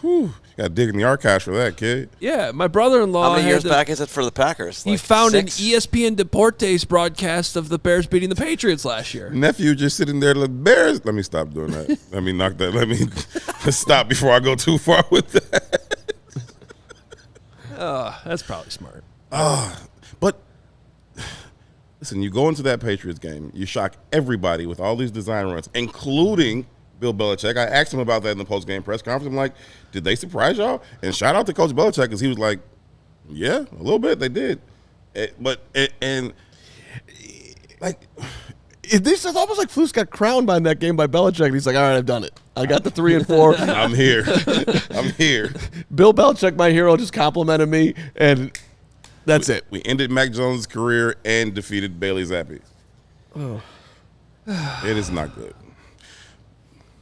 Whew, got to dig in the archives for that, kid. Yeah, my brother-in-law. How many years back is it for the Packers? He Like found 6? an ESPN Deportes broadcast of the Bears beating the Patriots last year. Nephew just sitting there, like, Bears. Let me stop doing that. Let me knock that. Let me stop before I go too far with that. That's probably smart. But listen, you go into that Patriots game, you shock everybody with all these design runs, including Bill Belichick. I asked him about that in the post-game press conference. I'm like, did they surprise y'all? And shout out to Coach Belichick because he was like, yeah, a little bit. They did. This is almost like Flus got crowned by that game by Belichick. And he's like, all right, I've done it. I got the 3 and 4. I'm here. I'm here. Bill Belichick, my hero, just complimented me, and that's it. We ended Mac Jones' career and defeated Bailey Zappi. Oh. It is not good.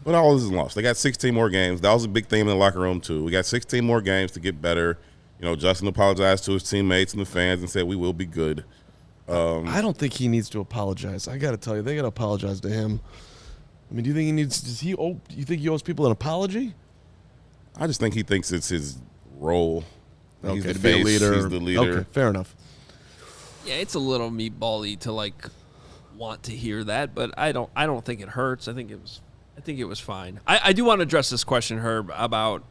But all this is lost. They got 16 more games. That was a big theme in the locker room, too. We got 16 more games to get better. You know, Justin apologized to his teammates and the fans and said, we will be good. I don't think he needs to apologize. I got to tell you, they got to apologize to him. I mean, do you think he needs? You think he owes people an apology? I just think he thinks it's his role. Okay, He's the to be a face. leader. He's the leader. Okay, fair enough. Yeah, it's a little meatball-y to like want to hear that, but I don't think it hurts. I think it was fine. I do want to address this question, Herb, about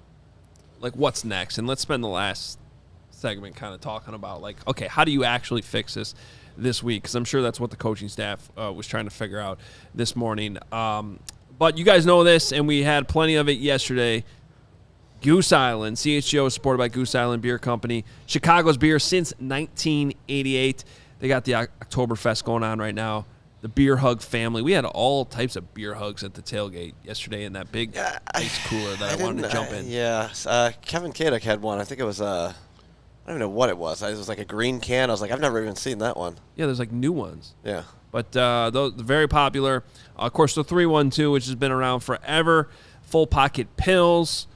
like what's next, and let's spend the last segment kind of talking about like, okay, how do you actually fix this week? Because I'm sure that's what the coaching staff was trying to figure out this morning. But you guys know this, and we had plenty of it yesterday. Goose Island, CHGO is supported by Goose Island Beer Company, Chicago's beer since 1988. They got the Oktoberfest going on right now. The beer hug family. We had all types of beer hugs at the tailgate yesterday in that big ice cooler that I wanted to jump in. Kevin Kadek had one. I think it was I don't even know what it was. It was like a green can. I was like, I've never even seen that one. Yeah, there's like new ones. Yeah. But those very popular. Of course, the 312, which has been around forever. Full pocket pills.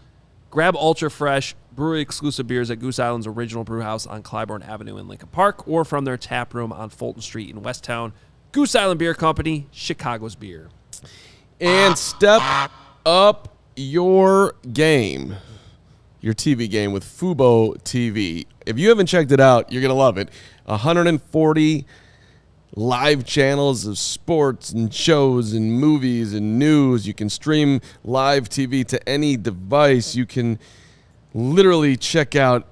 Grab ultra fresh brewery exclusive beers at Goose Island's original brew house on Clybourne Avenue in Lincoln Park, or from their tap room on Fulton Street in Westtown. Goose Island Beer Company, Chicago's beer. And step up your game, your TV game with Fubo TV. If you haven't checked it out, you're going to love it. 140 live channels of sports and shows and movies and news. You can stream live TV to any device. You can literally check out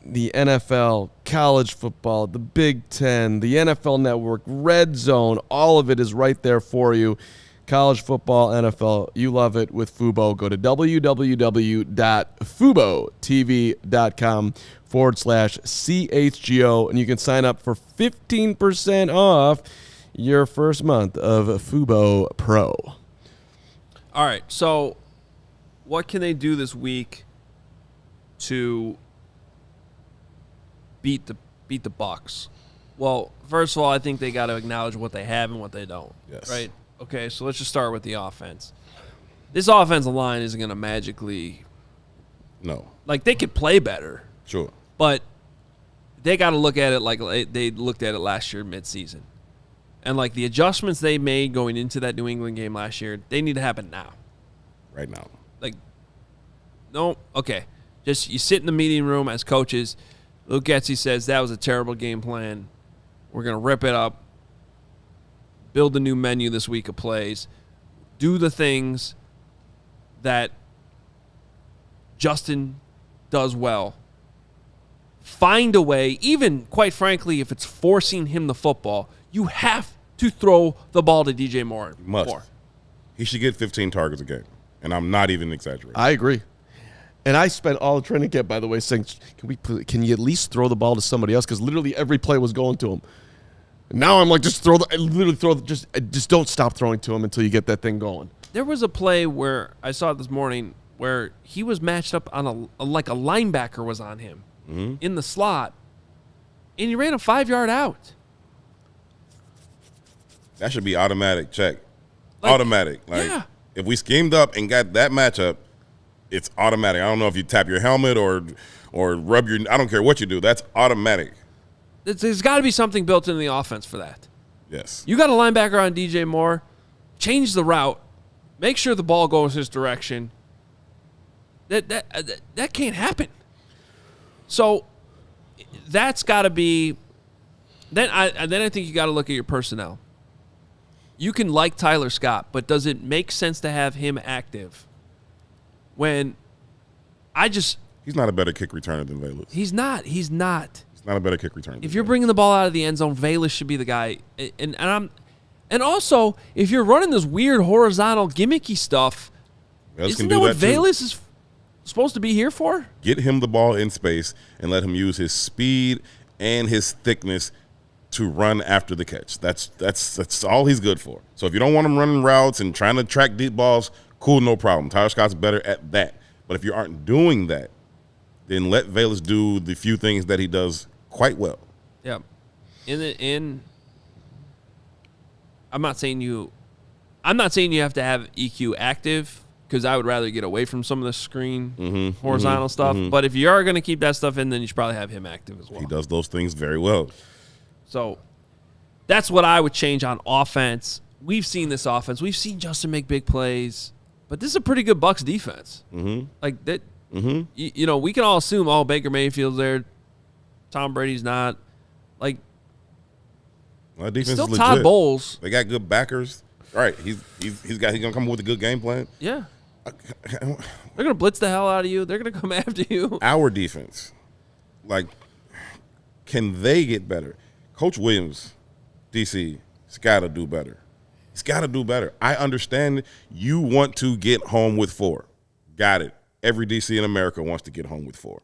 the NFL, college football, the Big Ten, the NFL Network, Red Zone. All of it is right there for you. College football, NFL, you love it with Fubo. Go to www.fubo.com/CHGO, and you can sign up for 15% off your first month of Fubo Pro. All right, so what can they do this week to beat the Bucs? Well, first of all, I think they got to acknowledge what they have and what they don't. Yes. Right? Okay, so let's just start with the offense. This offensive line isn't going to magically – No. like, they could play better. Sure. But they got to look at it like they looked at it last year midseason. And, like, the adjustments they made going into that New England game last year, they need to happen now. Right now. Like, no, okay. Just you sit in the meeting room as coaches. Luke Getsy says that was a terrible game plan. We're going to rip it up. Build a new menu this week of plays. Do the things that Justin does well. Find a way, even, quite frankly, if it's forcing him the football, you have to throw the ball to DJ Moore. Must. He should get 15 targets a game, and I'm not even exaggerating. I agree. And I spent all the training camp, by the way, saying, can you at least throw the ball to somebody else? Because literally every play was going to him. And now I'm like, just don't stop throwing to him until you get that thing going. There was a play where I saw it this morning where he was matched up on a linebacker was on him in the slot, and he ran a 5-yard out. That should be automatic check. Like, automatic. Like, yeah. If we schemed up and got that matchup, it's automatic. I don't know if you tap your helmet or rub your – I don't care what you do. That's automatic. There's got to be something built into the offense for that. Yes. You got a linebacker on DJ Moore. Change the route. Make sure the ball goes his direction. That can't happen. So that's got to be. Then I think you got to look at your personnel. You can like Tyler Scott, but does it make sense to have him active when he's not a better kick returner than Velus. He's not. He's not a better kick returner. If you're bringing the ball out of the end zone, Velus should be the guy. And also, if you're running this weird horizontal gimmicky stuff, isn't that what Velus is supposed to be here for? Get him the ball in space and let him use his speed and his thickness to run after the catch. That's all he's good for. So if you don't want him running routes and trying to track deep balls, cool, no problem. Tyler Scott's better at that. But if you aren't doing that, then let Velus do the few things that he does quite well. Yeah. I'm not saying you have to have EQ active, because I would rather get away from some of the screen horizontal stuff. But if you are going to keep that stuff in, then you should probably have him active as well. He does those things very well. So that's what I would change on offense. We've seen this offense. We've seen Justin make big plays, but this is a pretty good Bucs defense. Like that, you know, we can all assume, Baker Mayfield's there, Tom Brady's not. Like, well, defense still is Todd legit. Bowles. They got good backers. All right, he's gonna come up with a good game plan. Yeah, they're gonna blitz the hell out of you. They're gonna come after you. Our defense, like, can they get better? Coach Williams, DC, he's got to do better. He's got to do better. I understand you want to get home with 4. Got it. Every DC in America wants to get home with 4.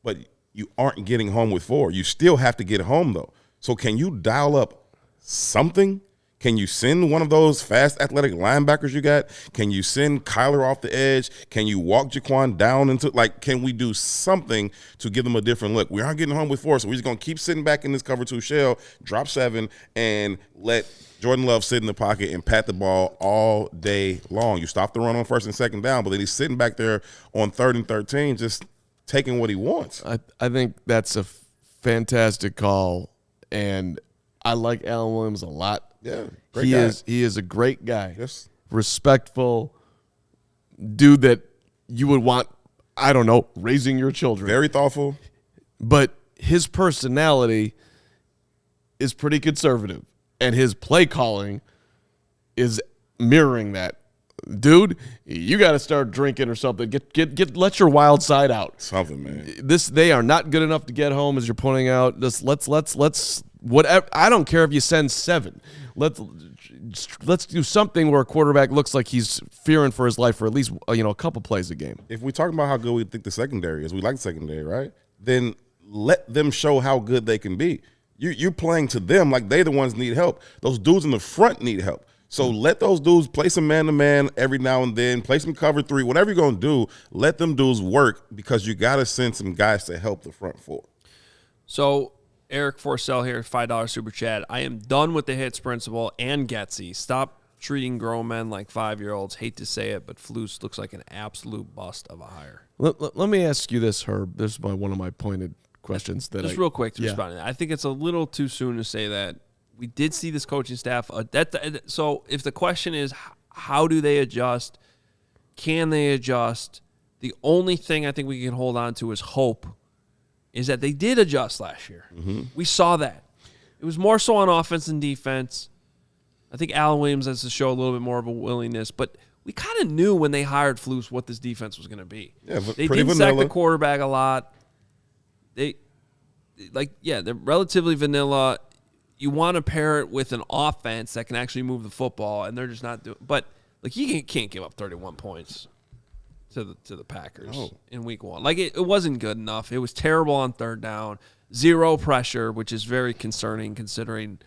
But you aren't getting home with 4. You still have to get home, though. So can you dial up something? Can you send one of those fast athletic linebackers you got? Can you send Kyler off the edge? Can you walk Jaquan down into, like, can we do something to give them a different look? We aren't getting home with 4, so we're just going to keep sitting back in this cover 2 shell, drop 7, and let Jordan Love sit in the pocket and pat the ball all day long. You stop the run on 1st and 2nd down, but then he's sitting back there on 3rd and 13 just taking what he wants. I think that's a fantastic call, and I like Alan Williams a lot. Yeah, great guy. He is a great guy. Yes. Respectful dude that you would want, I don't know, raising your children. Very thoughtful. But his personality is pretty conservative, and his play calling is mirroring that. Dude, you got to start drinking or something. Let your wild side out. Something, man. They are not good enough to get home, as you're pointing out. Let's whatever. I don't care if you send 7. Let's do something where a quarterback looks like he's fearing for his life for at least a couple plays a game. If we're talking about how good we think the secondary is, we like the secondary, right? Then let them show how good they can be. You're playing to them like they the ones need help. Those dudes in the front need help. So let those dudes play some man-to-man every now and then, play some cover 3, whatever you're going to do, let them dudes work, because you got to send some guys to help the front 4. So Eric Forsell here, $5 super chat. I am done with the hits principle and Getsy. Stop treating grown men like 5-year-olds. Hate to say it, but Flus looks like an absolute bust of a hire. Let me ask you this, Herb. This is one of my pointed questions. Real quick to respond to that. I think it's a little too soon to say that. We did see this coaching staff. So if the question is how do they adjust, can they adjust, the only thing I think we can hold on to is hope, is that they did adjust last year. We saw that. It was more so on offense than defense. I think Alan Williams has to show a little bit more of a willingness, but we kind of knew when they hired Flus what this defense was going to be. Yeah, they didn't sack the quarterback a lot. They're relatively vanilla. You want to pair it with an offense that can actually move the football, and they're just not doing. But like, you can't give up 31 points to the Packers in week 1. Like, it wasn't good enough. It was terrible on 3rd down. 0 pressure, which is very concerning considering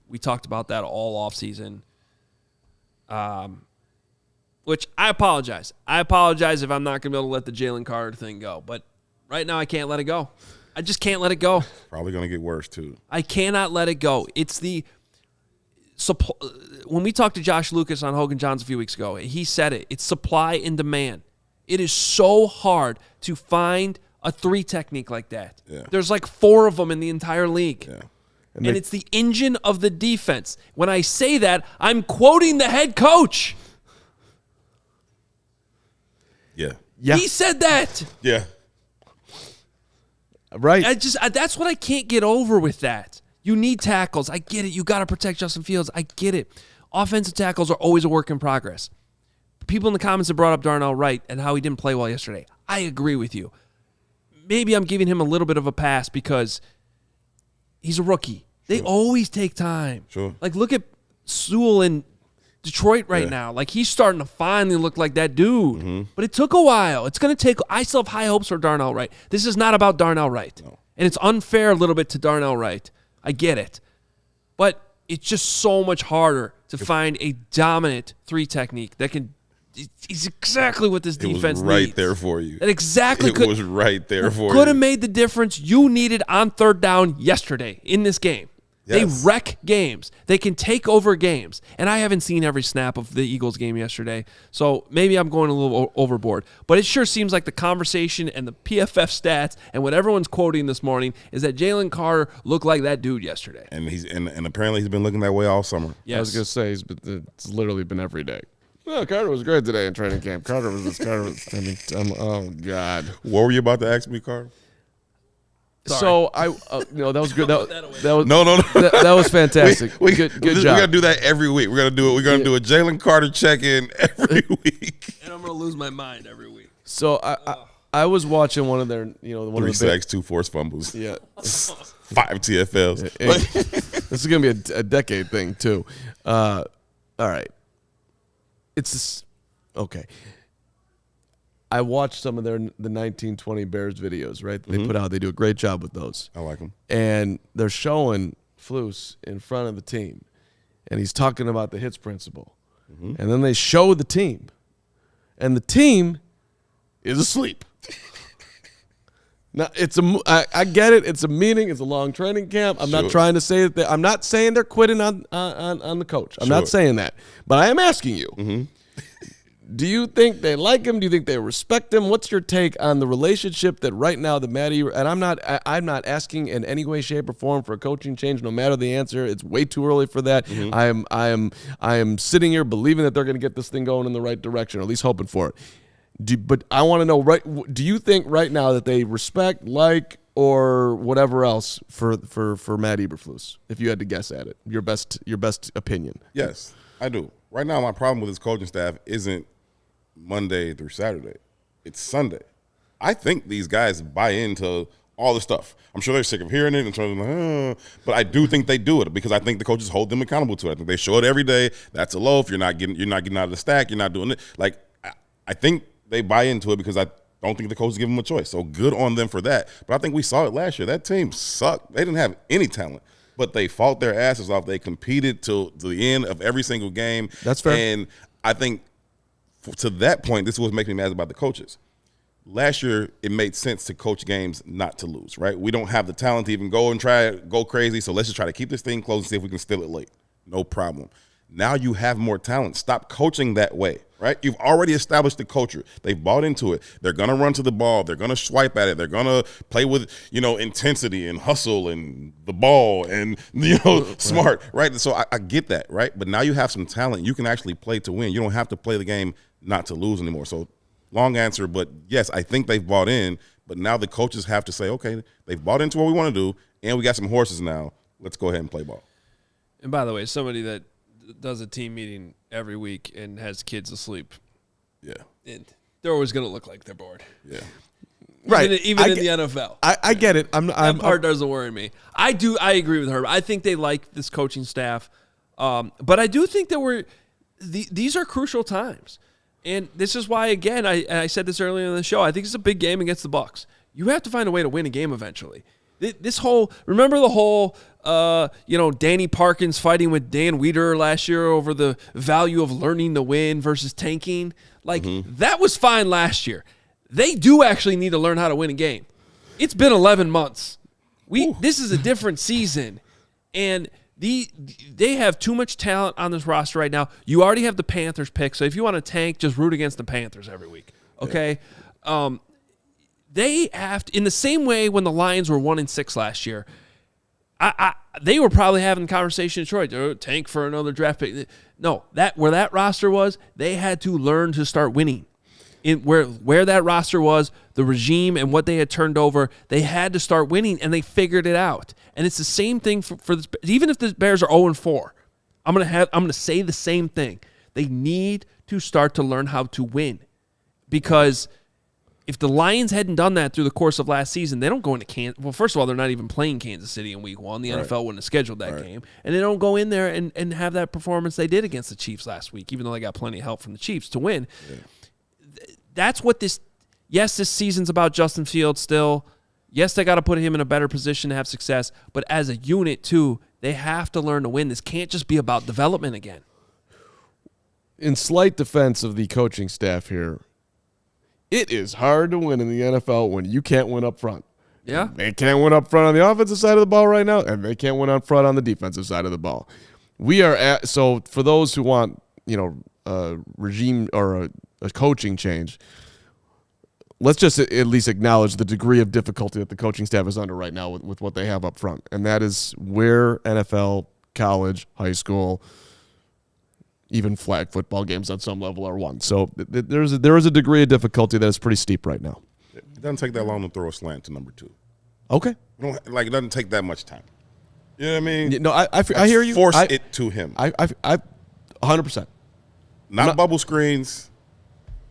we talked about that all offseason. Which I apologize. I apologize if I'm not going to be able to let the Jalen Carter thing go. But right now I can't let it go. I just can't let it go. Probably going to get worse, too. I cannot let it go. It's the when we talked to Josh Lucas on Hoge and Johns a few weeks ago, he said it. It's supply and demand. It is so hard to find a 3 technique like that. Yeah. There's like 4 of them in the entire league. Yeah. And it's the engine of the defense. When I say that, I'm quoting the head coach. Yeah. Yeah. He said that. Yeah. Right. That's what I can't get over with that. You need tackles. I get it. You got to protect Justin Fields. I get it. Offensive tackles are always a work in progress. People in the comments have brought up Darnell Wright and how he didn't play well yesterday. I agree with you. Maybe I'm giving him a little bit of a pass because he's a rookie. They always take time. Sure. Like, look at Sewell in Detroit right now. Like, he's starting to finally look like that dude. Mm-hmm. But it took a while. It's going to take – I still have high hopes for Darnell Wright. This is not about Darnell Wright. No. And it's unfair a little bit to Darnell Wright. I get it. But it's just so much harder to find a dominant 3 technique that can – it's exactly what this defense needs. It was right needs. there for you. That exactly it was right there for you. Could have made the difference you needed on 3rd down yesterday in this game. Yes. They wreck games. They can take over games. And I haven't seen every snap of the Eagles game yesterday, so maybe I'm going a little overboard. But it sure seems like the conversation and the PFF stats and what everyone's quoting this morning is that Jalen Carter looked like that dude yesterday. And and apparently he's been looking that way all summer. Yes. I was going to say, it's literally been every day. Oh, Carter was great today in training camp. Carter was oh, God. What were you about to ask me, Carter? Sorry. So that was good. That was no. That was fantastic. Good job. We're gonna do that every week. We're gonna do it. We're gonna do a Jalen Carter check-in every week. And I'm gonna lose my mind every week. So I was watching one of their 3 sacks, 2 forced fumbles. Yeah. 5 TFLs. This is gonna be a decade thing too. All right. Okay. I watched some of the 1920 Bears videos, right? They put out. They do a great job with those. I like them. And they're showing Flus in front of the team, and he's talking about the hits principle. Mm-hmm. And then they show the team, and the team is asleep. Now I get it. It's a meeting. It's a long training camp. I'm not trying to say that. I'm not saying they're quitting on the coach. I'm not saying that. But I am asking you. Mm-hmm. Do you think they like him? Do you think they respect him? What's your take on the relationship that right now the Matty, and I'm not asking in any way, shape, or form for a coaching change, no matter the answer. It's way too early for that. Mm-hmm. I am sitting here believing that they're going to get this thing going in the right direction, or at least hoping for it. But I want to know, do you think right now that they respect, like, or whatever else for Matt Eberflus? If you had to guess at it, your best opinion. Yes, I do. Right now, my problem with his coaching staff isn't Monday through Saturday. It's Sunday. I think these guys buy into all the stuff. I'm sure they're sick of hearing it and trying to, but I do think they do it because I think the coaches hold them accountable to it. I think they show it every day. That's a loaf. You're not getting out of the stack. You're not doing it. Like, I think they buy into it because I don't think the coaches give them a choice. So good on them for that. But I think we saw it last year. That team sucked. They didn't have any talent, but they fought their asses off. They competed to the end of every single game. That's fair. And I think to that point, this is what makes me mad about the coaches. Last year, it made sense to coach games not to lose, right? We don't have the talent to even go crazy, so let's just try to keep this thing close and see if we can steal it late. No problem. Now you have more talent. Stop coaching that way, right? You've already established the culture. They've bought into it. They're going to run to the ball. They're going to swipe at it. They're going to play with, intensity and hustle and the ball and, smart, right? So I get that, right? But now you have some talent. You can actually play to win. You don't have to play the game not to lose anymore. So long answer, but yes, I think they've bought in. But now the coaches have to say, okay, they've bought into what we want to do, and we got some horses now. Let's go ahead and play ball. And by the way, somebody that does a team meeting every week and has kids asleep. Yeah. And they're always going to look like they're bored. Yeah. Right. Even in the NFL. I get it. That part doesn't worry me. I agree with her. I think they like this coaching staff. But I do think that these are crucial times. And this is why, again, I said this earlier in the show, I think it's a big game against the Bucs. You have to find a way to win a game eventually. Remember the whole, Danny Parkins fighting with Dan Wiederer last year over the value of learning to win versus tanking? That was fine last year. They do actually need to learn how to win a game. It's been 11 months. This is a different season. And they have too much talent on this roster right now. You already have the Panthers pick, so if you want to tank, just root against the Panthers every week, okay? Yeah. They have to, in the same way when the Lions were 1-6 last year, they were probably having a conversation in Detroit, tank for another draft pick. No, where that roster was, they had to learn to start winning. where that roster was, the regime and what they had turned over, they had to start winning, and they figured it out. And it's the same thing for this. Even if the Bears are 0-4, I'm gonna say the same thing. They need to start to learn how to win, because if the Lions hadn't done that through the course of last season, they don't go into Kansas. Well, first of all, they're not even playing Kansas City in Week 1. The NFL wouldn't have scheduled that game, and they don't go in there and have that performance they did against the Chiefs last week, even though they got plenty of help from the Chiefs to win. Yeah. That's what this season's about. Justin Fields still. Yes, they got to put him in a better position to have success, but as a unit too, they have to learn to win. This can't just be about development again. In slight defense of the coaching staff here, it is hard to win in the NFL when you can't win up front. Yeah. They can't win up front on the offensive side of the ball right now, and they can't win up front on the defensive side of the ball. So for those who want, a regime or a coaching change, let's just at least acknowledge the degree of difficulty that the coaching staff is under right now with what they have up front. And that is where NFL, college, high school, even flag football games at some level are won. So there is a degree of difficulty that is pretty steep right now. It doesn't take that long to throw a slant to number 2. Okay. It doesn't take that much time. You know what I mean? No, I hear you. Force it to him. I 100%. Not bubble screens,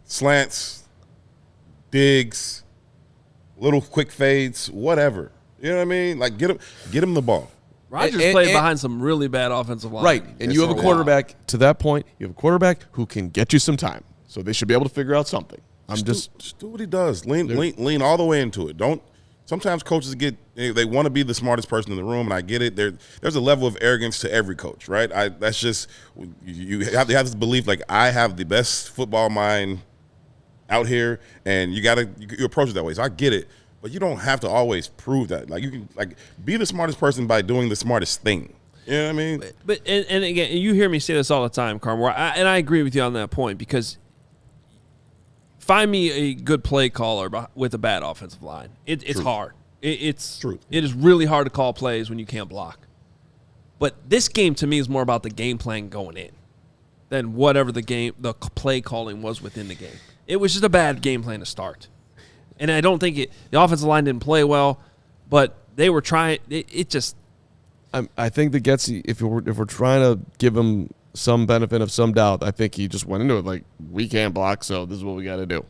slants, digs, little quick fades, whatever. You know what I mean? Like get him the ball. Rodgers played behind some really bad offensive line. Right, and you have a quarterback, to that point, you have a quarterback who can get you some time. So they should be able to figure out something. Just do what he does. Lean all the way into it. Sometimes coaches they want to be the smartest person in the room, and I get it. There's a level of arrogance to every coach, right? That's just, you have to have this belief, like, I have the best football mind out here, and you approach it that way. So I get it, but you don't have to always prove that. Like, you can be the smartest person by doing the smartest thing. You know what I mean? But and again, you hear me say this all the time, Carman, and I agree with you on that point, because find me a good play caller with a bad offensive line. It's hard. It's true. It is really hard to call plays when you can't block. But this game to me is more about the game plan going in than whatever the play calling was within the game. It was just a bad game plan to start, and I don't think the offensive line didn't play well, but they were trying. It just. I think that Getsy, if we're trying to give him some benefit of some doubt, I think he just went into it like, we can't block, so this is what we got to do.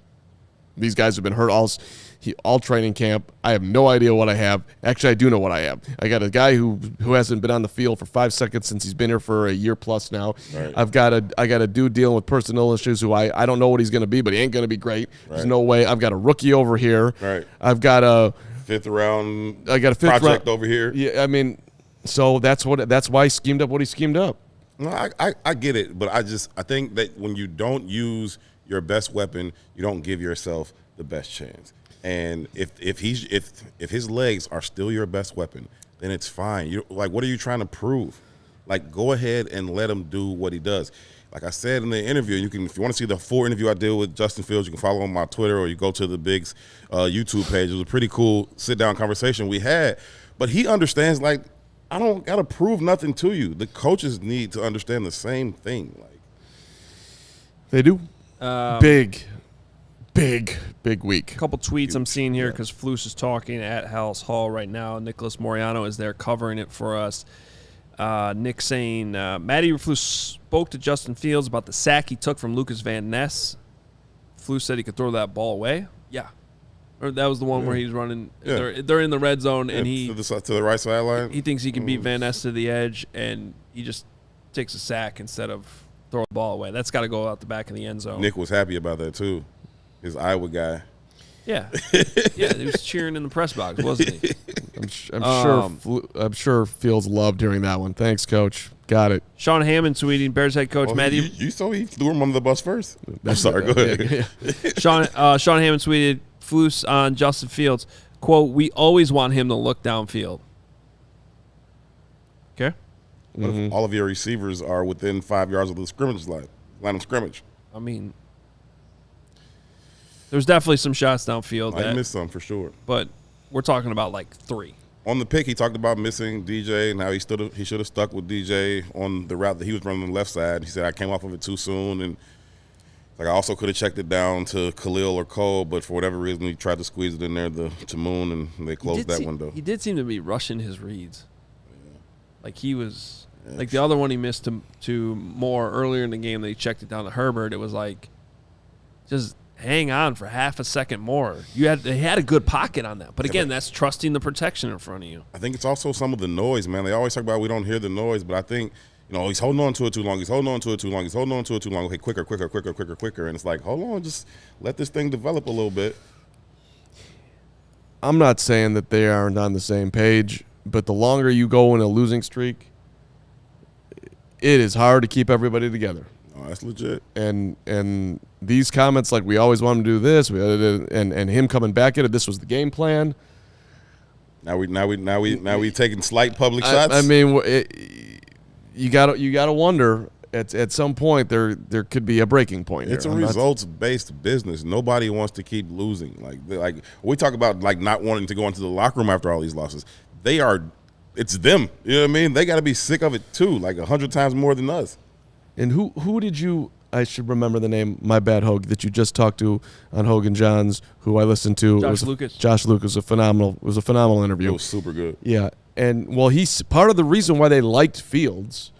These guys have been hurt all training camp. I have no idea what I have. Actually, I do know what I have. I got a guy who hasn't been on the field for 5 seconds since he's been here for a year plus now. Right. I got a dude dealing with personal issues who I don't know what he's going to be, but he ain't going to be great. Right. There's no way. I've got a rookie over here. Right. I've got a fifth round project over here. Yeah, I mean, so that's why he schemed up what he schemed up. No, I get it, but I think that when you don't use your best weapon, you don't give yourself the best chance. And if his legs are still your best weapon, then it's fine. What are you trying to prove? Like, go ahead and let him do what he does. Like I said in the interview, if you want to see the full interview I did with Justin Fields, you can follow on my Twitter or you go to the Big's YouTube page. It was a pretty cool sit-down conversation we had. But he understands, like, I don't got to prove nothing to you. The coaches need to understand the same thing. Like, they do. Big week. A couple tweets I'm seeing here because Flus is talking at House Hall right now. Nicholas Moriano is there covering it for us. Nick saying, Matt Eberflus spoke to Justin Fields about the sack he took from Lucas Van Ness. Flus said he could throw that ball away. Yeah. Or that was the one where he's running. Yeah. They're in the red zone, and he to the right sideline. He thinks he can beat Van Ness to the edge, and he just takes a sack instead of throwing the ball away. That's got to go out the back of the end zone. Nick was happy about that too. His Iowa guy. Yeah, yeah, he was cheering in the press box, wasn't he? I'm sure Fields loved hearing that one. Thanks, Coach. Got it. Sean Hammond tweeting, Bears head coach Matt. You saw he threw him under the bus first. I'm sorry. Go ahead. Yeah. Sean Hammond tweeted Flus on Justin Fields, quote, "We always want him to look downfield." Okay. What if all of your receivers are within 5 yards of the line of scrimmage? I mean, there's definitely some shots downfield. I missed some for sure. But we're talking about like 3. On the pick, he talked about missing DJ and how he should have stuck with DJ on the route that he was running on the left side. He said, I came off of it too soon. And Like I also could have checked it down to Khalil or Cole, but for whatever reason, he tried to squeeze it in there to Moon, and they closed that window. He did seem to be rushing his reads. Yeah. Like he was, like the other one he missed to Moore earlier in the game that he checked it down to Herbert. It was like, just hang on for half a second more. They had a good pocket on that. But again, that's trusting the protection in front of you. I think it's also some of the noise, man. They always talk about we don't hear the noise, but I think, he's holding on to it too long. He's holding on to it too long. He's holding on to it too long. Okay, quicker. And it's like, hold on, just let this thing develop a little bit. I'm not saying that they aren't on the same page, but the longer you go in a losing streak, it is hard to keep everybody together. Oh, that's legit. And these comments, like we always want him to do this, and him coming back at it, this was the game plan. Now we taking slight public shots. I mean, you gotta wonder at some point there could be a breaking point. It's a results-based business. Nobody wants to keep losing. Like we talk about like not wanting to go into the locker room after all these losses. It's them. You know what I mean? They got to be sick of it too, like 100 times more than us. And who did you? I should remember the name. My bad, Hoge, that you just talked to on Hoge and Johns, who I listened to. Josh Lucas. Josh Lucas, It was a phenomenal interview. It was super good. Yeah, and he's part of the reason why they liked Fields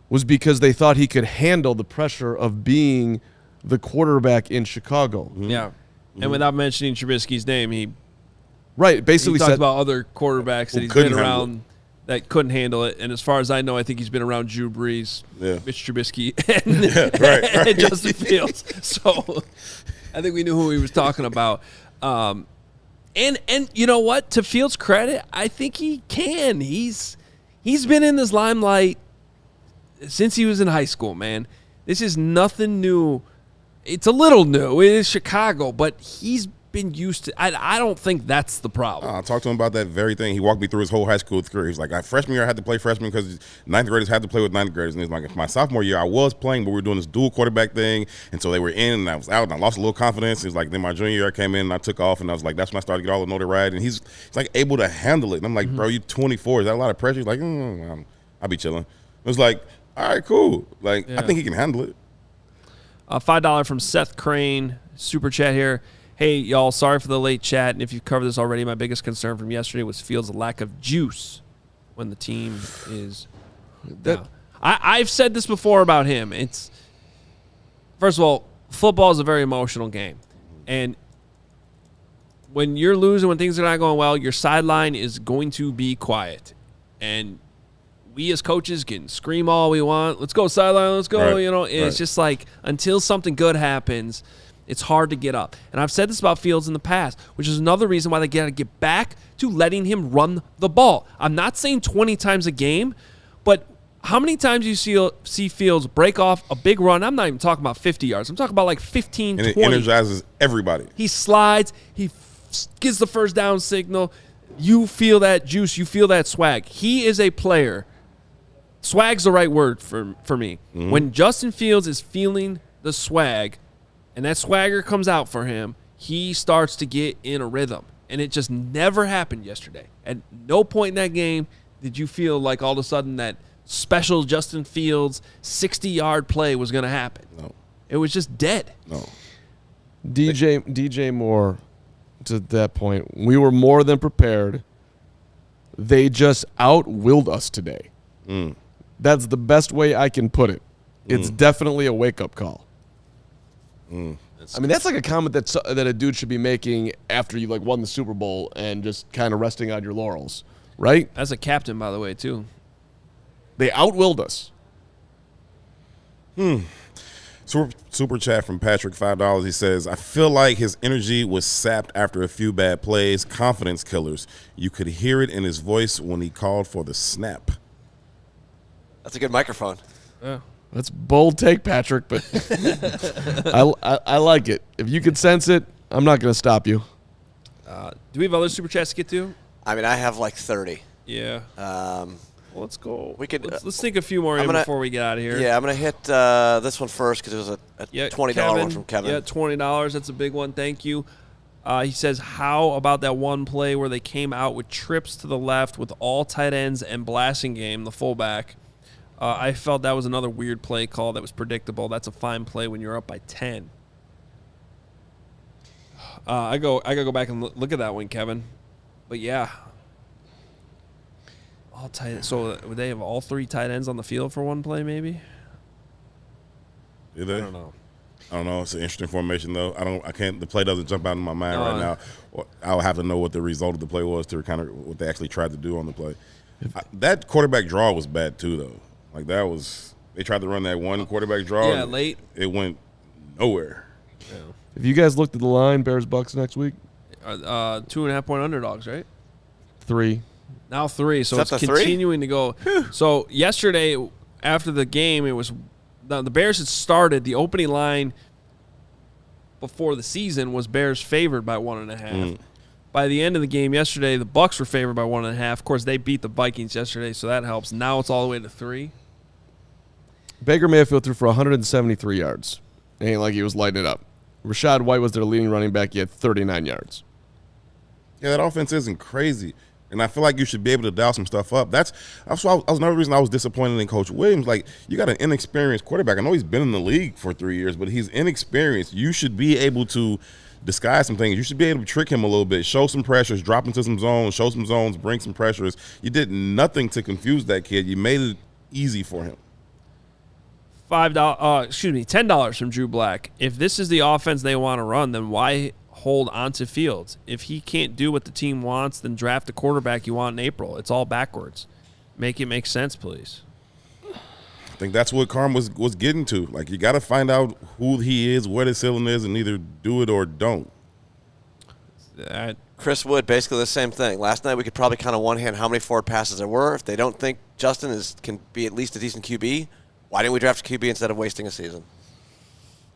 was because they thought he could handle the pressure of being the quarterback in Chicago. Mm-hmm. Yeah, and without mentioning Trubisky's name, he basically talked said about other quarterbacks that he's been around that couldn't handle it. And as far as I know, I think he's been around Drew Brees, Mitch Trubisky, and, and Justin Fields. So I think we knew who he was talking about. And you know what? To Fields' credit, I think he can. He's been in this limelight since he was in high school, man. This is nothing new. It's a little new. It is Chicago, but he's been used to. I don't think that's the problem. I talked to him about that very thing. He walked me through his whole high school career. He's like, freshman year I had to play freshman because ninth graders had to play with ninth graders. And he's like, my sophomore year I was playing, but we were doing this dual quarterback thing, and so they were in, and I was out, and I lost a little confidence. He's like, then my junior year I came in and I took off, and I was like, that's when I started to get all the notoriety. And he's like able to handle it. And I'm like, bro, you 24. Is that a lot of pressure? He's like, I'll be chilling. It was like, all right, cool. Like, I think he can handle it. $5 from Seth Crane, super chat here. Hey, y'all, sorry for the late chat, and if you've covered this already, my biggest concern from yesterday was Fields' lack of juice when the team is down. I've said this before about him. It's, first of all, football is a very emotional game, and when you're losing, when things are not going well, your sideline is going to be quiet, and we as coaches can scream all we want. Let's go sideline, let's go. Right. It's just like until something good happens, it's hard to get up. And I've said this about Fields in the past, which is another reason why they got to get back to letting him run the ball. I'm not saying 20 times a game, but how many times you see Fields break off a big run? I'm not even talking about 50 yards. I'm talking about like 15, and 20. It energizes everybody. He slides. He gets the first down signal. You feel that juice. You feel that swag. He is a player. Swag's the right word for me. Mm-hmm. When Justin Fields is feeling the swag, and that swagger comes out for him, he starts to get in a rhythm. And it just never happened yesterday. At no point in that game did you feel like all of a sudden that special Justin Fields 60-yard play was going to happen. No. It was just dead. No. DJ Moore, to that point, we were more than prepared. They just out-willed us today. That's the best way I can put it. It's definitely a wake-up call. I mean, that's like a comment that a dude should be making after you won the Super Bowl and just kind of resting on your laurels, right? As a captain, by the way, too. They out-willed us. Super chat from Patrick, $5. He says, I feel like his energy was sapped after a few bad plays. Confidence killers. You could hear it in his voice when he called for the snap. That's a good microphone. Yeah. That's a bold take, Patrick, but I like it. If you can sense it, I'm not going to stop you. Do we have other super chats to get to? I mean, I have like 30. Yeah. Well, let's go. We could. Let's think a few more before we get out of here. Yeah, I'm gonna hit this one first because it was a $20 one from Kevin. Yeah, $20. That's a big one. Thank you. He says, how about that one play where they came out with trips to the left with all tight ends and Blasingame, the fullback, I felt that was another weird play call that was predictable. That's a fine play when you're up by 10. I gotta go back and look at that one, Kevin. But yeah, all tight. So would they have all 3 tight ends on the field for one play? Maybe. Did they? I don't know. It's an interesting formation though. I can't. The play doesn't jump out in my mind right now. I'll have to know what the result of the play was to kind of what they actually tried to do on the play. That quarterback draw was bad too, though. Like they tried to run that one quarterback draw. Yeah, late. It went nowhere. Yeah. Have you guys looked at the line, Bears-Bucks next week? 2.5 point underdogs, right? 3. Now 3. So Is that it's the continuing to go. So yesterday after the game, it was the Bears had started. The opening line before the season was Bears favored by 1.5. By the end of the game yesterday, the Bucks were favored by 1.5. Of course, they beat the Vikings yesterday, so that helps. Now it's all the way to 3. Baker Mayfield threw for 173 yards. It ain't like he was lighting it up. Rashad White was their leading running back. He had 39 yards. Yeah, that offense isn't crazy. And I feel like you should be able to dial some stuff up. That was another reason I was disappointed in Coach Williams. Like, you got an inexperienced quarterback. I know he's been in the league for 3 years, but he's inexperienced. You should be able to disguise some things. You should be able to trick him a little bit, show some pressures, drop into some zones, show some zones, bring some pressures. You did nothing to confuse that kid. You made it easy for him. $10 from Drew Black. If this is the offense they want to run, then why hold onto Fields? If he can't do what the team wants, then draft the quarterback you want in April. It's all backwards. Make it make sense, please. I think that's what Carm was getting to. Like, you got to find out who he is, what his ceiling is, and either do it or don't. Chris Wood, basically the same thing. Last night we could probably count on one hand how many forward passes there were. If they don't think Justin can be at least a decent QB, why didn't we draft a QB instead of wasting a season?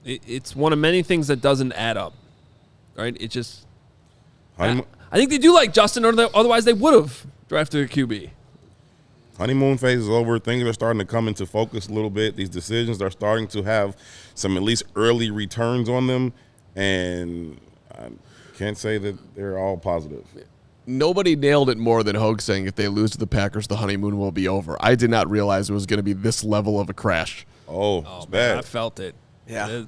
It's one of many things that doesn't add up, right? It just I I think they do like Justin, or otherwise they would have drafted a QB. Honeymoon phase is over. Things are starting to come into focus a little bit. These decisions are starting to have some at least early returns on them, and I can't say that they're all positive. Nobody nailed it more than Hoge saying if they lose to the Packers, the honeymoon will be over. I did not realize it was going to be this level of a crash. Oh, it's bad. Man, I felt it. Yeah.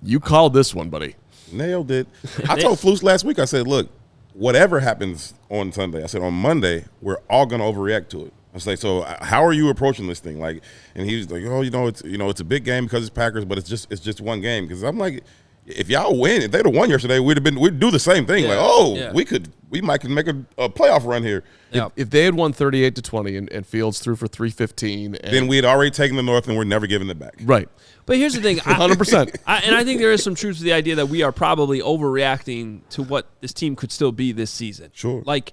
You called this one, buddy. Nailed it. I told Flus last week, I said, look, whatever happens on Sunday, I said on Monday, we're all going to overreact to it. I was like, so how are you approaching this thing? Like, and he was like, oh, it's a big game because it's Packers, but it's just one game. Because I'm like, if y'all win, if they'd have won yesterday, we'd do the same thing. Yeah. Like, we might make a playoff run here. Yeah. If they had won 38-20 and Fields threw for 315, Then we'd already taken the North and we're never giving it back. Right. But here's the thing, 100%. I think there is some truth to the idea that we are probably overreacting to what this team could still be this season. Sure. Like,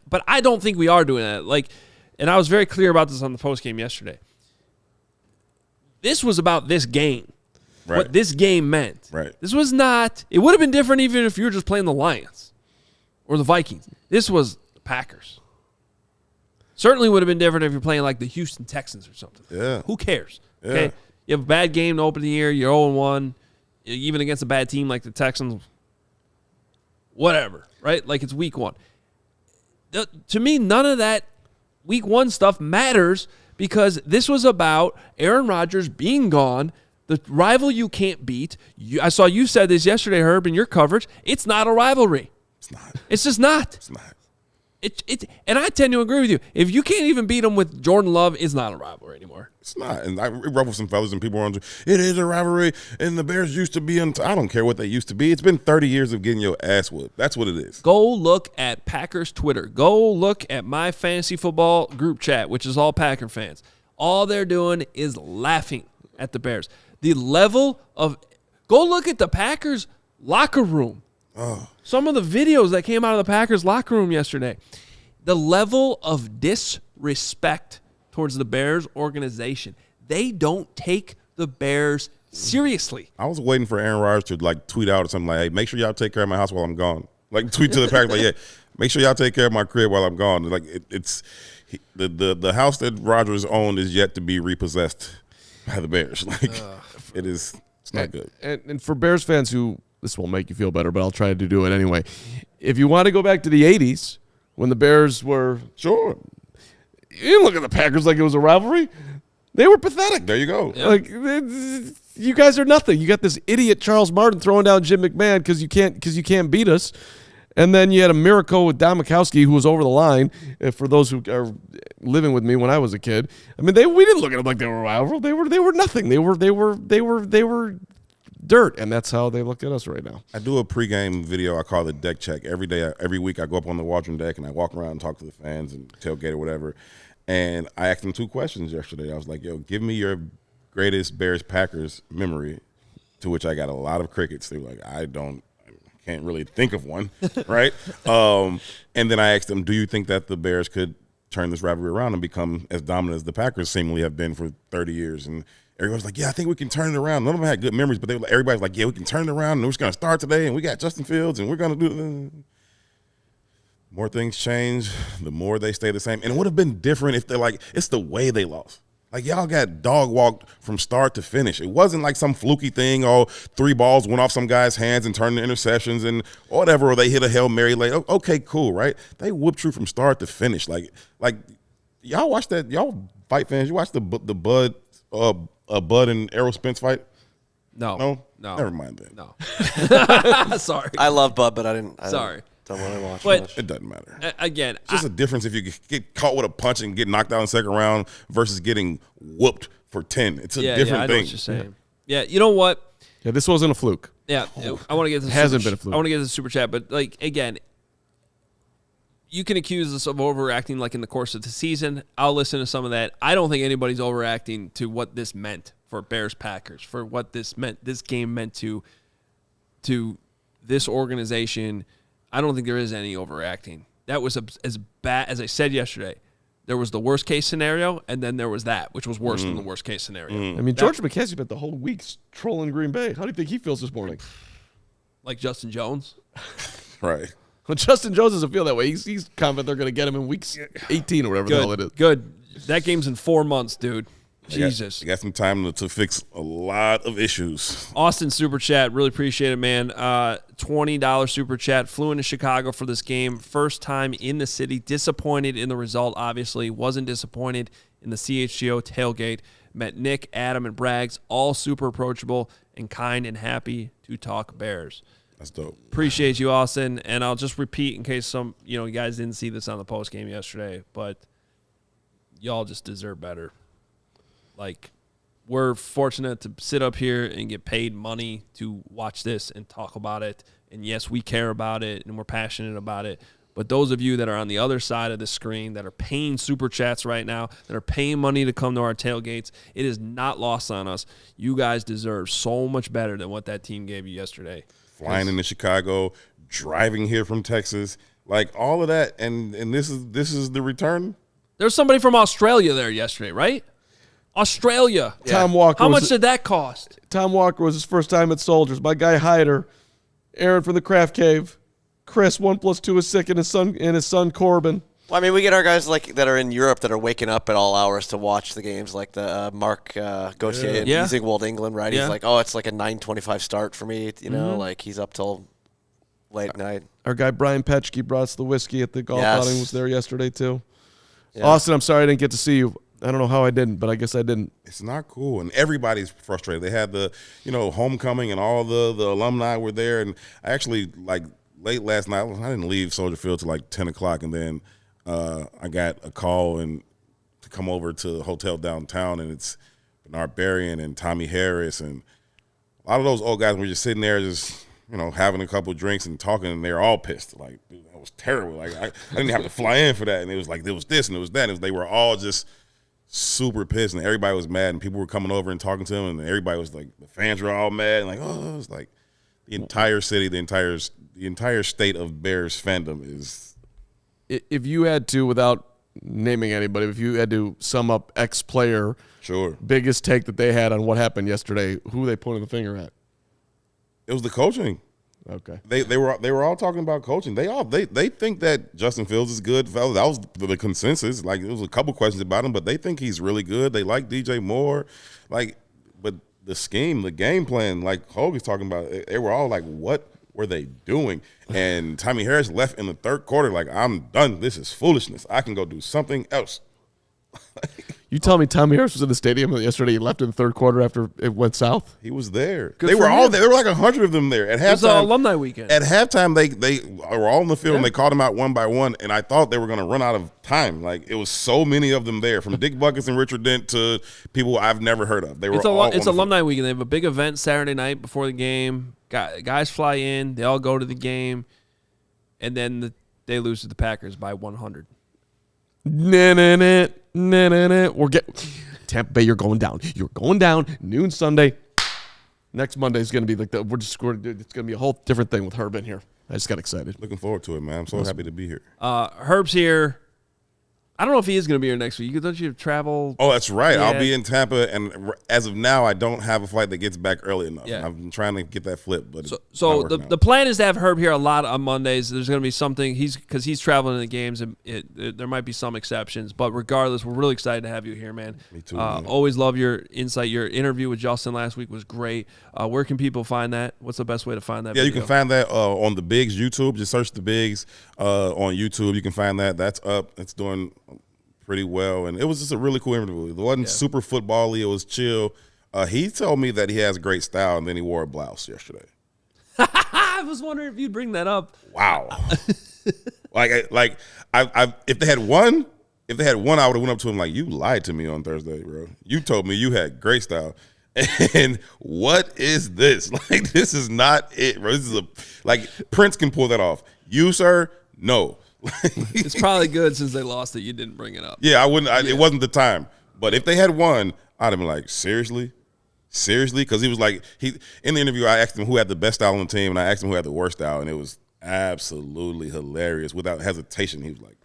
but I don't think we are doing that. Like, and I was very clear about this on the postgame yesterday. This was about this game. Right. What this game meant. Right. This was not. It would have been different even if you were just playing the Lions or the Vikings. This was the Packers. Certainly would have been different if you're playing like the Houston Texans or something. Yeah. Who cares? Yeah. Okay. You have a bad game to open the year. You're 0-1. Even against a bad team like the Texans. Whatever. Right? Like it's week 1. To me, none of that week 1 stuff matters because this was about Aaron Rodgers being gone. The rival you can't beat. I saw you said this yesterday, Herb, in your coverage. It's not a rivalry. It's not. It's just not. It's not. And I tend to agree with you. If you can't even beat them with Jordan Love, it's not a rivalry anymore. It's not. And I ruffled some feathers and people were on, it is a rivalry, and the Bears used to be I don't care what they used to be. It's been 30 years of getting your ass whooped. That's what it is. Go look at Packers Twitter. Go look at my fantasy football group chat, which is all Packer fans. All they're doing is laughing at the Bears. The level of – go look at the Packers locker room. Oh. Some of the videos that came out of the Packers locker room yesterday. The level of disrespect towards the Bears organization. They don't take the Bears seriously. I was waiting for Aaron Rodgers to like tweet out or something like, hey, make sure y'all take care of my house while I'm gone. Like tweet to the Packers like, yeah, make sure y'all take care of my crib while I'm gone. Like the house that Rodgers owned is yet to be repossessed by the Bears. Like it's not good. And for Bears fans who – this won't make you feel better, but I'll try to do it anyway. If you want to go back to the 80s when the Bears were – Sure. didn't look at the Packers like it was a rivalry. They were pathetic. There you go. Yeah. Like, you guys are nothing. You got this idiot Charles Martin throwing down Jim McMahon because you can't beat us. And then you had a miracle with Don Mikowski, who was over the line. For those who are living with me when I was a kid, I mean, we didn't look at them like they were a rival. They were nothing. They were dirt, and that's how they look at us right now. I do a pregame video. I call it deck check. Every week, I go up on the washroom deck and I walk around and talk to the fans and tailgate or whatever. And I asked them 2 questions yesterday. I was like, "Yo, give me your greatest Bears Packers memory." To which I got a lot of crickets. They were like, "I can't really think of one," right? And then I asked them, "Do you think that the Bears could turn this rivalry around and become as dominant as the Packers seemingly have been for 30 years?" And everyone's like, "Yeah, I think we can turn it around." None of them had good memories, but everybody's like, "Yeah, we can turn it around, and we're just going to start today, and we got Justin Fields, and we're going to do it." More things change, the more they stay the same. And it would have been different if they're like, it's the way they lost. Like, y'all got dog walked from start to finish. It wasn't like some fluky thing, 3 balls went off some guy's hands and turned into interceptions and whatever, or they hit a Hail Mary late. Okay, cool, right? They whooped you from start to finish. Like y'all watch that, y'all fight fans, you watch the Bud and Errol Spence fight? No. Never mind then. No. Sorry. I love Bud, but I didn't. Sorry. Don't want to watch But- much. It doesn't matter. Again, It's just a difference if you get caught with a punch and get knocked out in the second round versus getting whooped for 10. It's a different I know thing. what you're saying. Yeah, you know what? Yeah, this wasn't a fluke. Yeah, I want to get to the Hasn't been a fluke. I want to get to the super chat, but like again, you can accuse us of overacting like in the course of the season. I'll listen to some of that. I don't think anybody's overacting to what this meant for Bears Packers, for what this game meant to this organization. I don't think there is any overacting. That was as bad as I said yesterday. There was the worst case scenario, and then there was that, which was worse than the worst case scenario. I mean, George McKenzie spent the whole week trolling Green Bay. How do you think he feels this morning? Like Justin Jones. Right. Well, Justin Jones doesn't feel that way. He's confident they're going to get him in week 18 or whatever the hell it is. Good. That game's in 4 months, dude. Jesus. You got some time to fix a lot of issues. Austin super chat, really appreciate it, man. $20 super chat. Flew into Chicago for this game. First time in the city. Disappointed in the result, obviously. Wasn't disappointed in the CHGO tailgate. Met Nick, Adam, and Braggs. All super approachable and kind and happy to talk Bears. That's dope. Appreciate you, Austin. And I'll just repeat in case you guys didn't see this on the post game yesterday, but y'all just deserve better. Like, we're fortunate to sit up here and get paid money to watch this and talk about it. And yes, we care about it and we're passionate about it. But those of you that are on the other side of the screen that are paying super chats right now, that are paying money to come to our tailgates, it is not lost on us. You guys deserve so much better than what that team gave you yesterday. Flying into Chicago, driving here from Texas, like all of that, and this is the return. There's somebody from Australia there yesterday, right? Australia. Tom Walker. How much did that cost? Tom Walker was his first time at Soldiers. My guy Hyder, Aaron from the Craft Cave, Chris 1 + 2 is sick, and his son Corbin. Well, I mean, we get our guys like that are in Europe that are waking up at all hours to watch the games, like the Mark Gauthier. Yeah. He's in World England, right? Yeah. He's like, it's like a 9:25 start for me. Like he's up till late night. Our guy Brian Petchke brought us the whiskey at the golf Yes. outing. Was there yesterday too. Yeah. Austin, I'm sorry I didn't get to see you. I don't know how I didn't, but I guess I didn't. It's not cool, and everybody's frustrated. They had the homecoming, and all the alumni were there. And I actually, like, late last night, I didn't leave Soldier Field till like 10 o'clock, and then I got a call to come over to the hotel downtown, and it's Bernard Berrien and Tommy Harris, and a lot of those old guys were just sitting there, just having a couple drinks and talking, and they were all pissed. Like, dude, that was terrible. Like, I didn't have to fly in for that, and it was like there was this and there was that, and they were all just super pissed, and everybody was mad, and people were coming over and talking to them, and everybody was like, the fans were all mad, and like, it was like the entire city, the entire state of Bears fandom is. If you had to, without naming anybody, if you had to sum up X player, Sure, biggest take that they had on what happened yesterday, who are they pointing the finger at? it was the coaching. Okay. They were all talking about coaching. They think that Justin Fields is good. That was the consensus. Like, there was a couple questions about him, but they think he's really good. They like DJ Moore, but the scheme, the game plan, like Hoge is talking about, they were all like, what were they doing? And Tommy Harris left in the third quarter like, I'm done. This is foolishness. I can go do something else. You tell me Tommy Harris was in the stadium yesterday. He left in the third quarter after it went south. He was there. Good They for were all him. there. There were like 100 of them there at It was halftime. alumni weekend. At halftime, they were all in the field and they called them out one by one. And I thought they were going to run out of time. Like it was so many of them there, from Dick Buckets and Richard Dent to people I've never heard of. They were It's all on the field. alumni weekend. They have a big event Saturday night before the game. Guys fly in. They all go to the game, and then they lose to the Packers by 100. We're getting Tampa Bay. You're going down. You're going down. Noon Sunday. Next Monday is going to be like it's going to be a whole different thing with Herb in here. I just got excited. Looking forward to it, man. I'm so happy to be here. Herb's here. I don't know if he is going to be here next week. Don't you travel? Oh, that's right. Yeah. I'll be in Tampa, and as of now, I don't have a flight that gets back early enough. Yeah. I'm trying to get that flip, but So the plan is to have Herb here a lot on Mondays. There's going to be something because he's traveling to the games, and there might be some exceptions. But regardless, we're really excited to have you here, man. Me too, man. Always love your insight. Your interview with Justin last week was great. Where can people find that? What's the best way to find that? Yeah, video? you can find that on the Bigs YouTube. Just search the Bigs on YouTube. You can find that. That's up. It's doing pretty well, and it was just a really cool interview. It wasn't super football-y. It was chill. He told me that he has great style, and then he wore a blouse yesterday. I was wondering if you'd bring that up. Wow. I if they had won, I would have went up to him like, you lied to me on Thursday, bro. You told me you had great style. And what is this? Like, this is not it, bro. This is Prince can pull that off. You, sir, no. It's probably good since they lost that you didn't bring it up. Yeah, I wouldn't. It wasn't the time. But if they had won, I'd have been like, seriously? Because he was like, in the interview, I asked him who had the best style on the team, and I asked him who had the worst style, and it was absolutely hilarious. Without hesitation, he was like,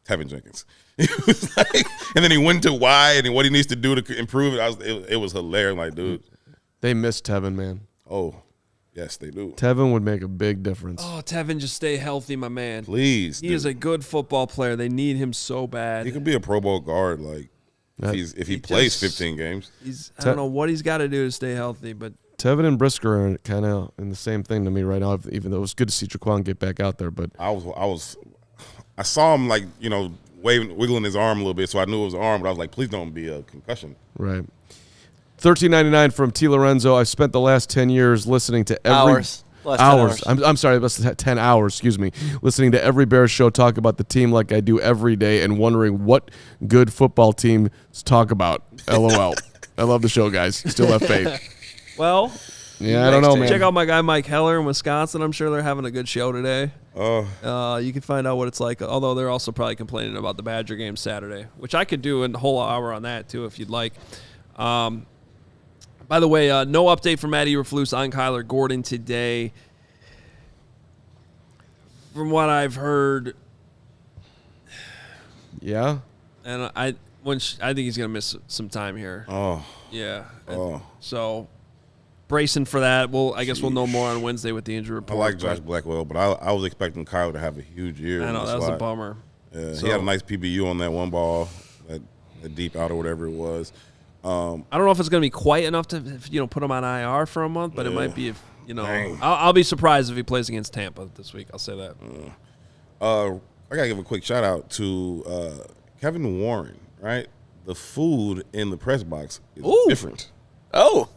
Tevin Jenkins. He was like, and then he went to why and what he needs to do to improve it. It was hilarious. Like, dude, They miss Tevin, man. oh, yes, they do. Tevin would make a big difference. Oh, Tevin, just stay healthy, my man. Please, He dude. is a good football player. They need him so bad. He could be a Pro Bowl guard, like if he plays 15 games. I don't know what he's got to do to stay healthy, but Tevin and Brisker are kind of in the same thing to me right now. Even though it was good to see Jaquan get back out there, but I saw him like wiggling his arm a little bit, so I knew it was an arm. But I was like, please don't be a concussion. right. $13.99 from T. Lorenzo. I've spent the last 10 years listening to every Hours. Last 10 hours. I'm sorry, that's 10 hours. Excuse me. Listening to every Bears show, talk about the team like I do every day, and wondering what good football teams talk about. LOL. I love the show, guys. Still have faith. well, Yeah, I don't know, man. check out my guy Mike Heller in Wisconsin. I'm sure they're having a good show today. Oh, You can find out what it's like. Although they're also probably complaining about the Badger game Saturday, which I could do a whole hour on that too if you'd like. By the way, no update from Matt Eberflus on Kyler Gordon today. From what I've heard, Yeah. and I think he's going to miss some time here. oh, Yeah. oh. So bracing for that. I guess we'll know more on Wednesday with the injury I report. like Josh Blackwell, but I was expecting Kyler to have a huge year. I know in the that was a slot. bummer. Yeah, So- he had a nice PBU on that one ball, that deep out or whatever it was. I don't know if it's going to be quite enough to put him on IR for a month, but it might be if Dang. I'll be surprised if he plays against Tampa this week. I'll say that. I gotta give a quick shout out to Kevin Warren. Right, the food in the press box is Ooh. different. Oh,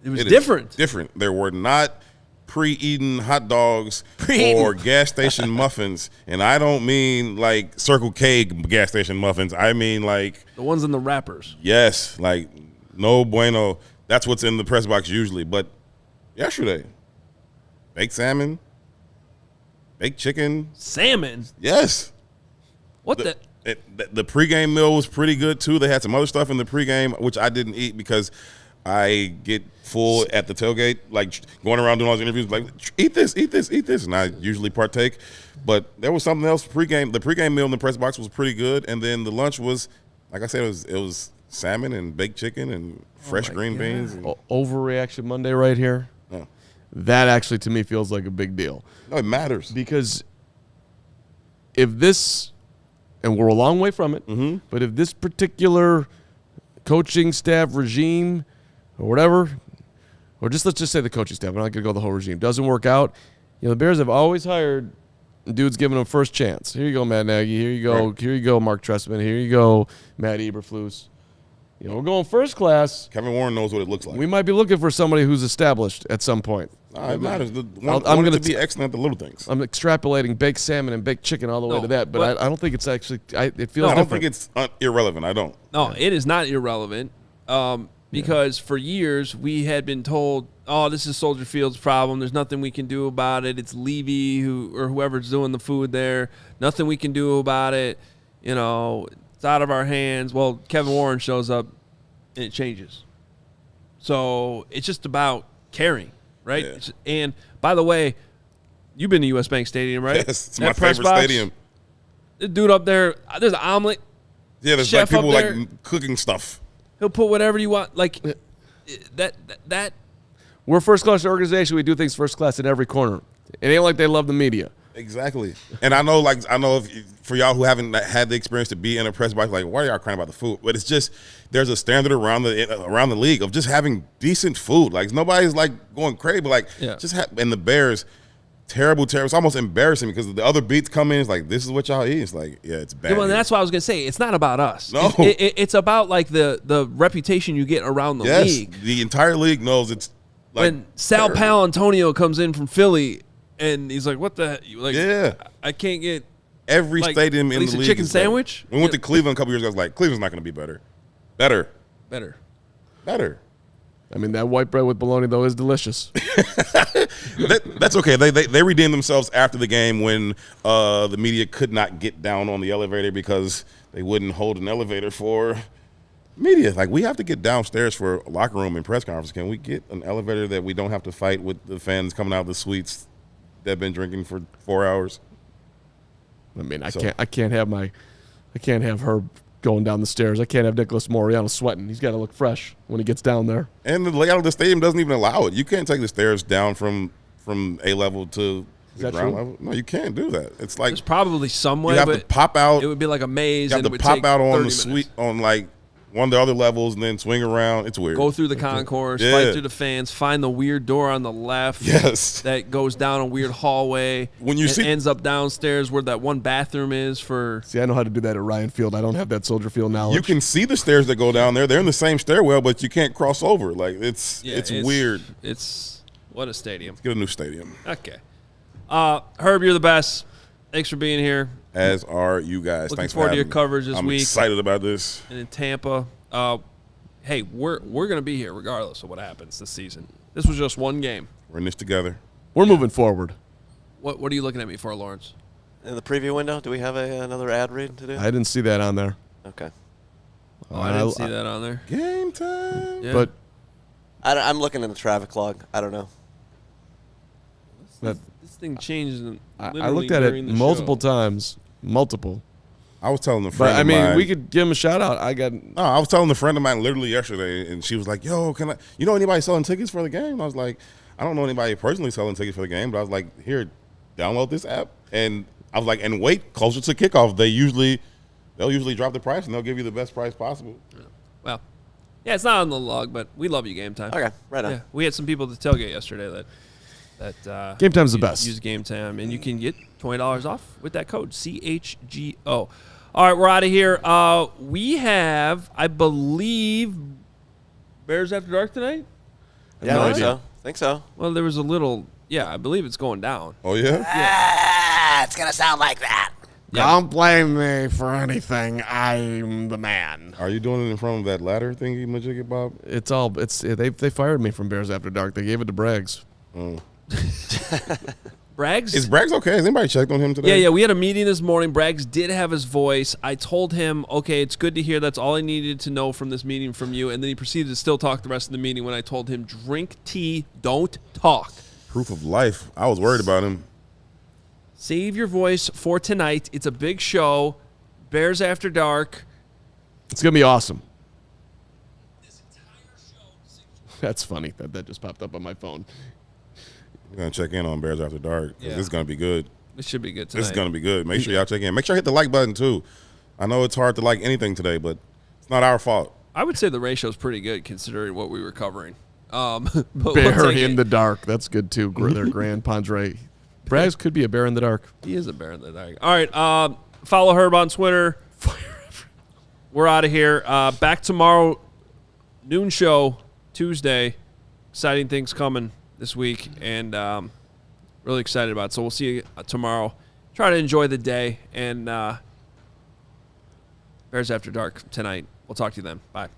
It was It is different. Different. There were not pre-eaten hot dogs Pre-eaten. or gas station muffins, and I don't mean like Circle K gas station muffins. I mean like The ones in the wrappers. yes, like no bueno. That's what's in the press box usually. But yesterday, baked salmon, baked chicken. Salmon. Yes. What the? The pregame meal was pretty good too. They had some other stuff in the pregame, which I didn't eat because I get full at the tailgate, like going around doing all these interviews, like eat this, and I usually partake. But there was something else pregame. The pregame meal in the press box was pretty good, and then the lunch was, like I said, it was salmon and baked chicken and fresh my green God. beans. And, Overreaction Monday right here. yeah. That actually to me feels like a big deal. No, it matters. Because if this, and we're a long way from it, but if this particular coaching staff regime or whatever, or let's just say the coaching staff, we're not going to go the whole regime, doesn't work out, the Bears have always hired Dude's giving him first chance. Here you go, Matt Nagy. Here you go. Right. Here you go, Mark Trestman. Here you go, Matt Eberflus. We're going first class. Kevin Warren knows what it looks like. We might be looking for somebody who's established at some point. It matters. I'm going gonna to be excellent at the little things. I'm extrapolating baked salmon and baked chicken all the way No, to that, but I don't think it's actually. It feels I don't different. think it's irrelevant. I don't. No, it is not irrelevant because for years we had been told, oh, this is Soldier Field's problem. There's nothing we can do about it. It's Levy or whoever's doing the food there. Nothing we can do about it. It's out of our hands. Well, Kevin Warren shows up and it changes. So it's just about caring, right? Yeah. And by the way, you've been to U.S. Bank Stadium, right? Yes, it's That my press favorite box, stadium. The dude up there, there's an omelet. Yeah, there's Chef like people up there. like cooking stuff. He'll put whatever you want. Like that. We're a first class organization. We do things first class in every corner. It ain't like they love the media. Exactly. And I know for y'all who haven't had the experience to be in a press box, like, why are y'all crying about the food? But it's just there's a standard around the league of just having decent food. Like nobody's like going crazy, but like and the Bears, terrible. It's almost embarrassing because the other beats come in. It's like, this is what y'all eat. It's like, yeah, it's bad. Yeah, well, that's what I was gonna say. It's not about us. No. It's about like the reputation you get around the league. The entire league knows it's like when Sal Paolantonio comes in from Philly and he's like, "What the like? Yeah. I can't get every like, stadium at in least the a league. chicken is better. sandwich." We went to Cleveland a couple years ago. I was like, Cleveland's not going to be better. Better. I mean, that white bread with bologna though is delicious. That's okay. They redeemed themselves after the game when the media could not get down on the elevator because they wouldn't hold an elevator for media. Like, we have to get downstairs for a locker room and press conference. Can we get an elevator that we don't have to fight with the fans coming out of the suites that have been drinking for 4 hours? I mean, I can't have Herb going down the stairs. I can't have Nicholas Moriano sweating. He's got to look fresh when he gets down there. And the layout of the stadium doesn't even allow it. You can't take the stairs down from A level to the ground level. No, you can't do that. It's like There's probably some way, you have but to pop out. it would be like a maze. You have and to it would pop take out on 30 the minutes. suite on like one of the other levels and then swing around. It's weird. Go through the concourse, Yeah. fight through the fans, find the weird door on the left. Yes. That goes down a weird hallway. When you and see- ends up downstairs where that one bathroom is for. See, I know how to do that at Ryan Field. I don't have that Soldier Field knowledge. You can see the stairs that go down there. They're in the same stairwell, but you can't cross over. Like it's weird. It's what a stadium. Get a new stadium. Okay. Herb, you're the best. Thanks for being here. As are you guys. Looking Thanks forward for to your having me. coverage this I'm week. excited about this. And in Tampa. Hey, we're going to be here regardless of what happens this season. This was just one game. We're in this together. We're moving forward. What are you looking at me for, Lawrence? In the preview window, do we have another ad read to do? I didn't see that on there. Okay. Oh, I didn't see that on there. Game time. Yeah. But I'm looking in the traffic log. I don't know. that, This thing changed. I looked at it multiple times. Multiple. I was telling a friend But, I of mean, mine. we could give him a shout out. I was telling a friend of mine literally yesterday, and she was like, "Yo, can I? You know anybody selling tickets for the game?" And I was like, "I don't know anybody personally selling tickets for the game," but I was like, "Here, download this app." And I was like, "And wait, closer to kickoff, they'll usually drop the price and they'll give you the best price possible." Well, yeah, it's not on the log, but we love you, Game Time. Okay, right on. Yeah, we had some people to tailgate yesterday that Game Time's the best. Use Game Time, and you can get $20 off with that code CHGO. All right, we're out of here. We have, I believe, Bears After Dark tonight. Yeah, No I think idea. so. Think so. Well, there was a little. Yeah, I believe it's going down. Oh yeah. It's gonna sound like that. Yeah. Don't blame me for anything. I'm the man. Are you doing it in front of that ladder thingy, Majiggy Bob? They fired me from Bears After Dark. They gave it to Braggs. Braggs? Is Braggs okay? Has anybody checked on him today? Yeah. We had a meeting this morning. Braggs did have his voice. I told him, okay, it's good to hear. That's all I needed to know from this meeting from you. And then he proceeded to still talk the rest of the meeting when I told him, drink tea, don't talk. Proof of life. I was worried about him. Save your voice for tonight. It's a big show. Bears After Dark. It's going to be awesome. That's funny. That just popped up on my phone. We're gonna check in on Bears After Dark. 'Cause Yeah. This is gonna be good. This should be good tonight. This is gonna be good. Make sure y'all check in. Make sure you hit the like button too. I know it's hard to like anything today, but it's not our fault. I would say the ratio is pretty good considering what we were covering. But we'll Bear take in it. the Dark. That's good too. Their Grand Pondre. Braggs could be a bear in the dark. He is a bear in the dark. All right. Follow Herb on Twitter. We're out of here. Back tomorrow, noon show, Tuesday. Exciting things coming this week, and really excited about it. So we'll see you tomorrow. Try to enjoy the day, and Bears After Dark tonight. We'll talk to you then. Bye.